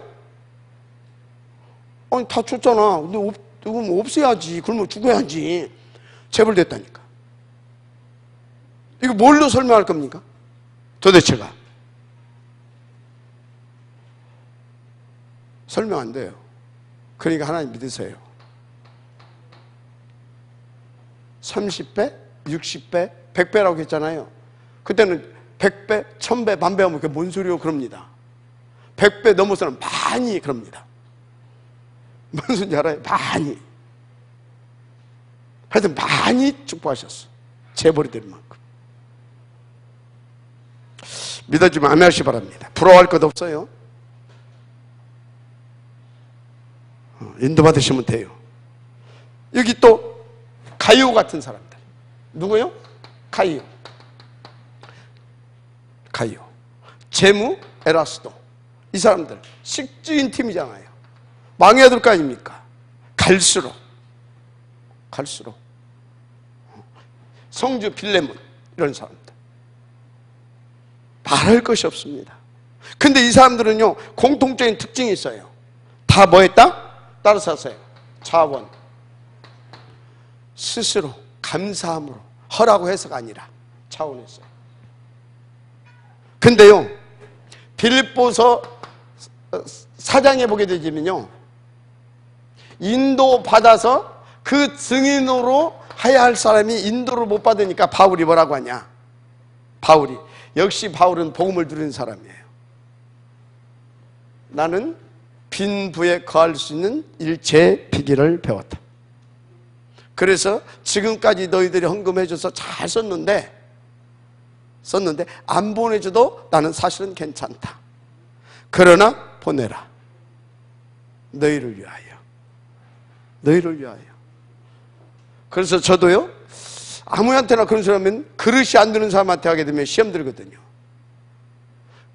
아니 다 줬잖아. 근데 이건 없애야지. 그러면 죽어야지. 재벌됐다니까. 이거 뭘로 설명할 겁니까? 도대체가 설명 안 돼요. 그러니까 하나님 믿으세요. 30배, 60배, 100배라고 했잖아요. 그때는 100배, 1000배, 만배 하면 그게 뭔 소리요? 그럽니다. 100배 넘어서는 많이 그럽니다. 무슨 소리인지 알아요? 많이. 하여튼 많이 축복하셨어. 재벌이 될 만큼. 믿어주면 아멘하시기 바랍니다. 부러워할 것 없어요. 인도받으시면 돼요. 여기 또 가이오 같은 사람들. 누구요? 가이오. 제무, 에라스도. 이 사람들 식주인 팀이잖아요. 망해야 될 거 아닙니까? 갈수록 성주 빌레몬 이런 사람들 말할 것이 없습니다. 근데 이 사람들은요, 공통적인 특징이 있어요. 다 뭐 했다? 따라서 하세요. 자원, 스스로 감사함으로, 허라고 해서가 아니라 차원에서. 근데요, 빌립보서 사장에 보게 되면요, 인도 받아서 그 증인으로 해야 할 사람이 인도를 못 받으니까 바울이 뭐라고 하냐? 바울이, 역시 바울은 복음을 누리는 사람이에요. 나는 빈 부에 거할 수 있는 일체의 비결을 배웠다. 그래서 지금까지 너희들이 헌금해줘서 잘 썼는데 안 보내줘도 나는 사실은 괜찮다. 그러나 보내라. 너희를 위하여. 너희를 위하여. 그래서 저도요, 아무한테나 그런 소리 하면 그릇이 안 드는 사람한테 하게 되면 시험 들거든요.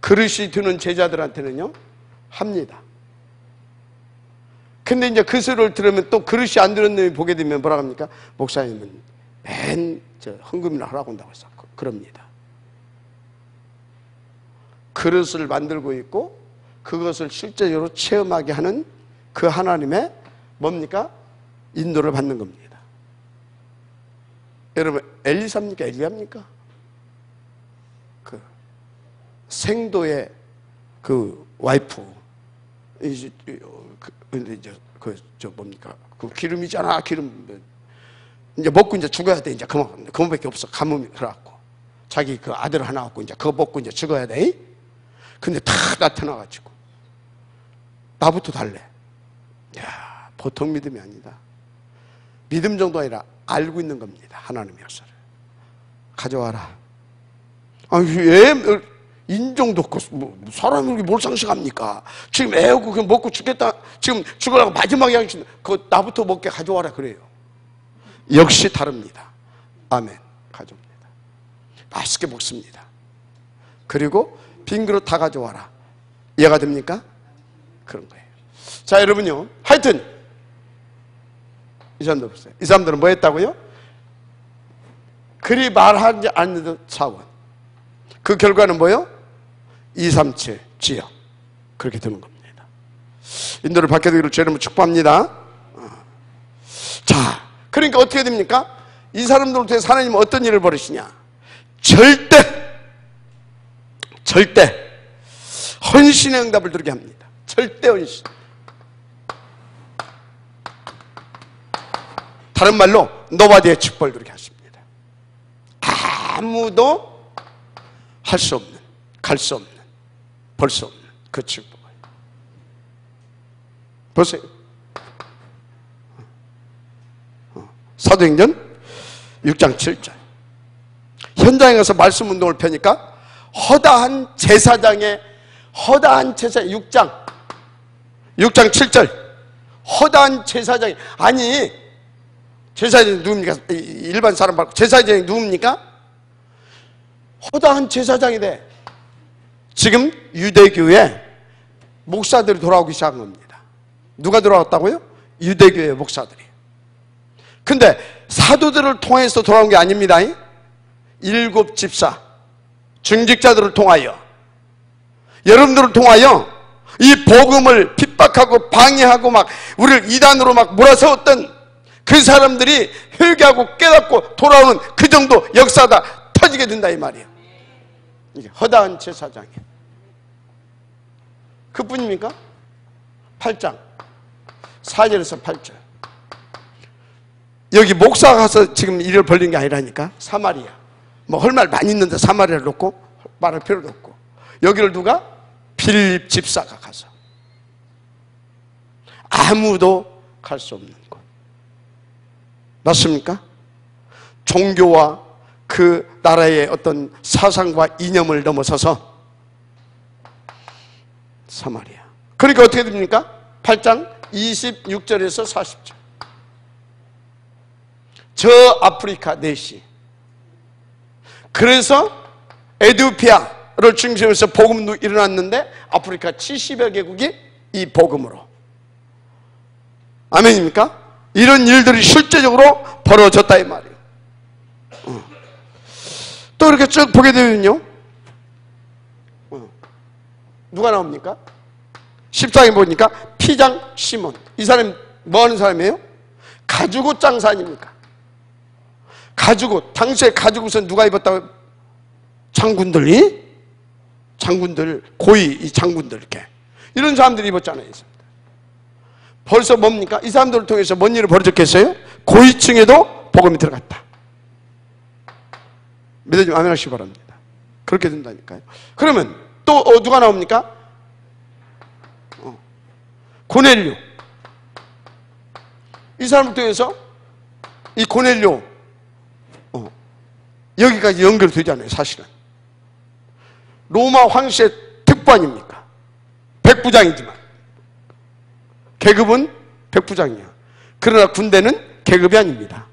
그릇이 드는 제자들한테는요, 합니다. 근데 이제 그 소리를 들으면 또 그릇이 안 드는 놈이 보게 되면 뭐라 합니까? 목사님은 맨 헌금이나 하라고 한다고 해서 그럽니다. 그릇을 만들고 있고 그것을 실제적으로 체험하게 하는 그 하나님의 뭡니까? 인도를 받는 겁니다. 여러분, 엘리사입니까? 엘리야입니까? 그 생도의 그 와이프, 근데 이제 뭡니까? 그 기름이잖아, 기름. 이제 먹고 이제 죽어야 돼. 이제 그만밖에 없어. 가뭄이 그래갖고 자기 그 아들 하나 갖고 이제 그거 먹고 이제 죽어야 돼. 근데 다 나타나가지고 나부터 달래. 야, 보통 믿음이 아니다. 믿음 정도 아니라 알고 있는 겁니다. 하나님의 역사를. 가져와라. 왜 인정도 없고 사람이 그렇게 몰상식합니까? 지금 애우고 그냥 먹고 죽겠다. 지금 죽으라고 마지막에 하신 그거 나부터 먹게 가져와라 그래요. 역시 다릅니다. 아멘. 가져옵니다. 맛있게 먹습니다. 그리고 빈 그릇 다 가져와라. 이해가 됩니까? 그런 거예요. 자, 여러분요, 하여튼 이 사람들 보세요. 이 사람들은 뭐 했다고요? 그리 말하지 않는 차원. 그 결과는 뭐요? 237 지역. 그렇게 되는 겁니다. 인도를 받게 되기를 주님을 축복합니다. 자, 그러니까 어떻게 됩니까? 이 사람들을 통해서 하나님은 어떤 일을 벌이시냐? 절대 헌신의 응답을 들게 합니다. 절대 헌신. 다른 말로 노바디의 축복을 들게 하십니다. 아무도 할 수 없는, 갈 수 없는, 벌 수 없는 그 축복을. 보세요. 사도행전 6장 7절. 현장에 가서 말씀 운동을 펴니까 허다한 제사장의 6장 7절. 허다한 제사장이, 아니 제사장이 누굽니까? 일반 사람 말고 제사장이 누굽니까? 허다한 제사장이 돼. 지금 유대교회 목사들이 돌아오기 시작한 겁니다. 누가 돌아왔다고요? 유대교회 목사들이. 근데 사도들을 통해서 돌아온 게 아닙니다. 7 집사 중직자들을 통하여, 여러분들을 통하여 이 복음을 핍박하고 방해하고 막 우리를 이단으로 막 몰아세웠던 그 사람들이 회개하고 깨닫고 돌아오는 그 정도 역사가 터지게 된다 이 말이에요. 이게 허다한 제사장이에요. 그뿐입니까? 8장 4절에서 8절. 여기 목사가 가서 지금 일을 벌린 게 아니라니까. 사마리아. 뭐 할 말 많이 있는데 사마리아를 놓고 말할 필요도 없고, 여기를 누가? 빌립 집사가 가서 아무도 갈 수 없는 곳. 맞습니까? 종교와 그 나라의 어떤 사상과 이념을 넘어서서 사마리아. 그러니까 어떻게 됩니까? 8장 26절에서 40절. 저 아프리카 내시. 그래서 에티오피아를 중심으로 복음도 일어났는데 아프리카 70여 개국이 이 복음으로. 아멘입니까? 이런 일들이 실제적으로 벌어졌다 이 말이에요. 또 이렇게 쭉 보게 되면요, 누가 나옵니까? 14장에 보니까 피장 시몬. 이 사람이 뭐 하는 사람이에요? 가죽옷 장사 아닙니까? 가죽옷. 당시에 가죽옷은 누가 입었다고? 장군들, 고위 이 장군들, 이렇게 이런 사람들이 입었잖아요. 벌써 뭡니까? 이 사람들을 통해서 뭔 일을 벌어졌겠어요? 고위층에도 복음이 들어갔다. 믿어주면 아멘 하시기 바랍니다. 그렇게 된다니까요. 그러면 또 누가 나옵니까? 고넬료. 이 사람을 통해서 이 고넬료 여기까지 연결되잖아요. 사실은 로마 황실의 특관입니까? 백부장이지만 계급은 백부장이야. 그러나 군대는 계급이 아닙니다.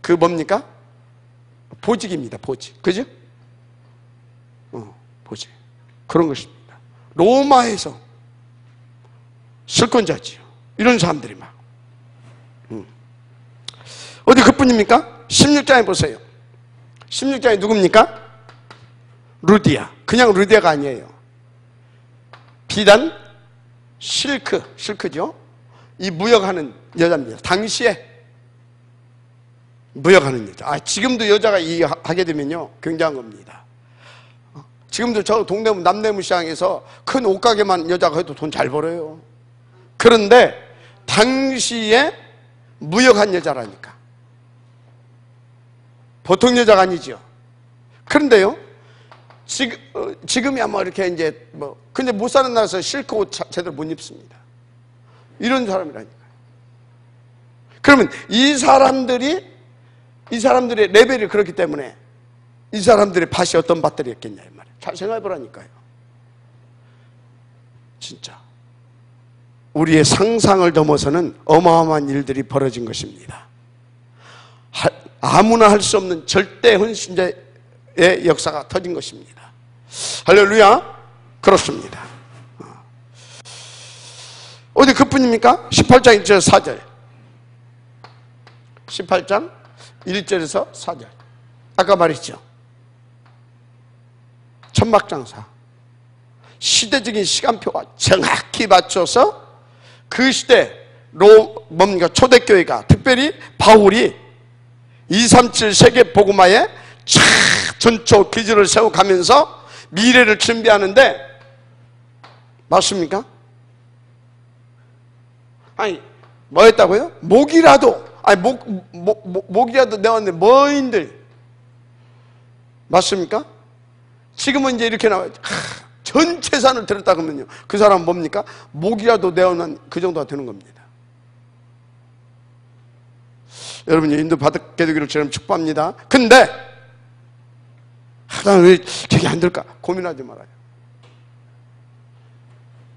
그 뭡니까? 보직입니다. 보직. 그죠? 보직. 그런 것입니다. 로마에서 실권자지요. 이런 사람들이 막. 어디 그뿐입니까? 16장에 보세요. 16장에 누굽니까? 루디아. 그냥 루디아가 아니에요. 비단, 실크죠? 이 무역하는 여자입니다. 당시에 무역하는 여자. 지금도 여자가 이 하게 되면요, 굉장한 겁니다. 지금도 저 동대문 남대문 시장에서 큰 옷가게만 여자가 해도 돈 잘 벌어요. 그런데 당시에 무역한 여자라니까. 보통 여자가 아니죠. 그런데요, 지금이야 뭐 이렇게 이제 근데 못 사는 나라에서 실크 옷 제대로 못 입습니다. 이런 사람이라니까요. 그러면 이 사람들의 레벨이 그렇기 때문에 이 사람들의 밭이 어떤 밭들이었겠냐 이 말이에요. 잘 생각해 보라니까요. 진짜 우리의 상상을 넘어서는 어마어마한 일들이 벌어진 것입니다. 아무나 할 수 없는 절대 헌신자의 역사가 터진 것입니다. 할렐루야. 그렇습니다. 어디 그뿐입니까? 18장 1절 4절 18장 1절에서 4절 아까 말했죠. 천막장사 시대적인 시간표와 정확히 맞춰서 그 시대 뭡니까? 초대교회가 특별히 바울이 237 세계 복음화에 전초 기지를 세워가면서 미래를 준비하는데 맞습니까? 아니 뭐 했다고요? 목이라도 목이라도 내왔는데 뭐인들 맞습니까? 지금은 이제 이렇게 나와요. 전 재산을 들었다 그러면요 그 사람은 뭡니까? 목이라도 내어놓은 그 정도가 되는 겁니다. 여러분 인도 받게 되기를 저는 축복합니다. 근데 난 왜 저게 안 될까? 고민하지 말아요.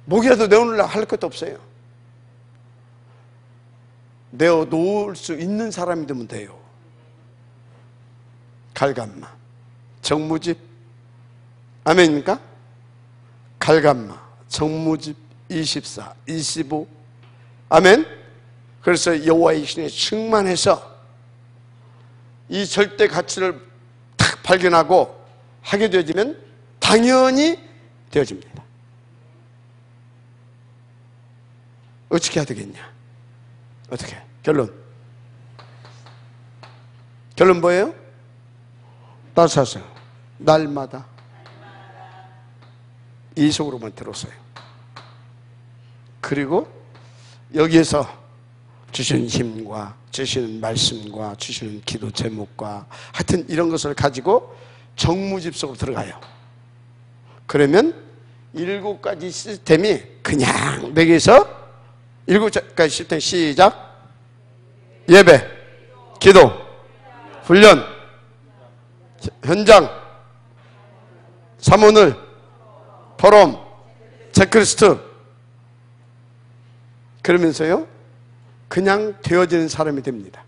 목이라도 내어놓으려고 할 것도 없어요. 내어놓을 수 있는 사람이 되면 돼요. 갈감마 정무집 아멘입니까? 갈감마 정무집 24, 25 아멘. 그래서 여호와의 신에 충만해서 이 절대 가치를 탁 발견하고 하게 되어지면 당연히 되어집니다. 어떻게 해야 되겠냐? 어떻게? 결론 뭐예요? 따라서 날마다 이 속으로만 들었어요. 그리고 여기에서 주시는 힘과 주시는 말씀과 주시는 기도 제목과 하여튼 이런 것을 가지고 정무집 속으로 들어가요. 그러면 7가지 시스템이 그냥 내게서 7가지 시스템 시작. 예배, 기도, 훈련, 현장, 사모늘, 포럼, 체크리스트. 그러면서요 그냥 되어지는 사람이 됩니다.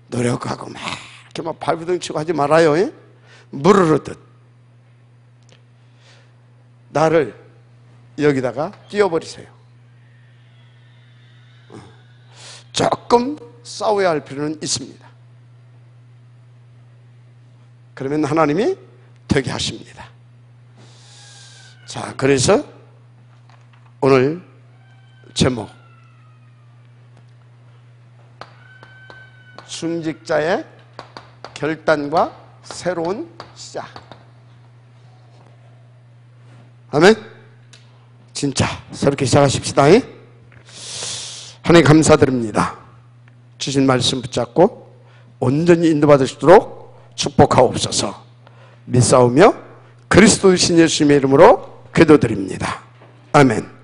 노력하고 막 이렇게 막 발부둥 치고 하지 말아요. 예? 무르르듯 나를 여기다가 띄워버리세요. 조금 싸워야 할 필요는 있습니다. 그러면 하나님이 되게 하십니다. 자, 그래서 오늘 제목 순직자의 결단과 새로운 시작. 아멘. 진짜 새롭게 시작하십시다. 하나님 감사드립니다. 주신 말씀 붙잡고 온전히 인도받으시도록 축복하옵소서. 믿사오며 그리스도이신 예수님의 이름으로 기도드립니다. 아멘.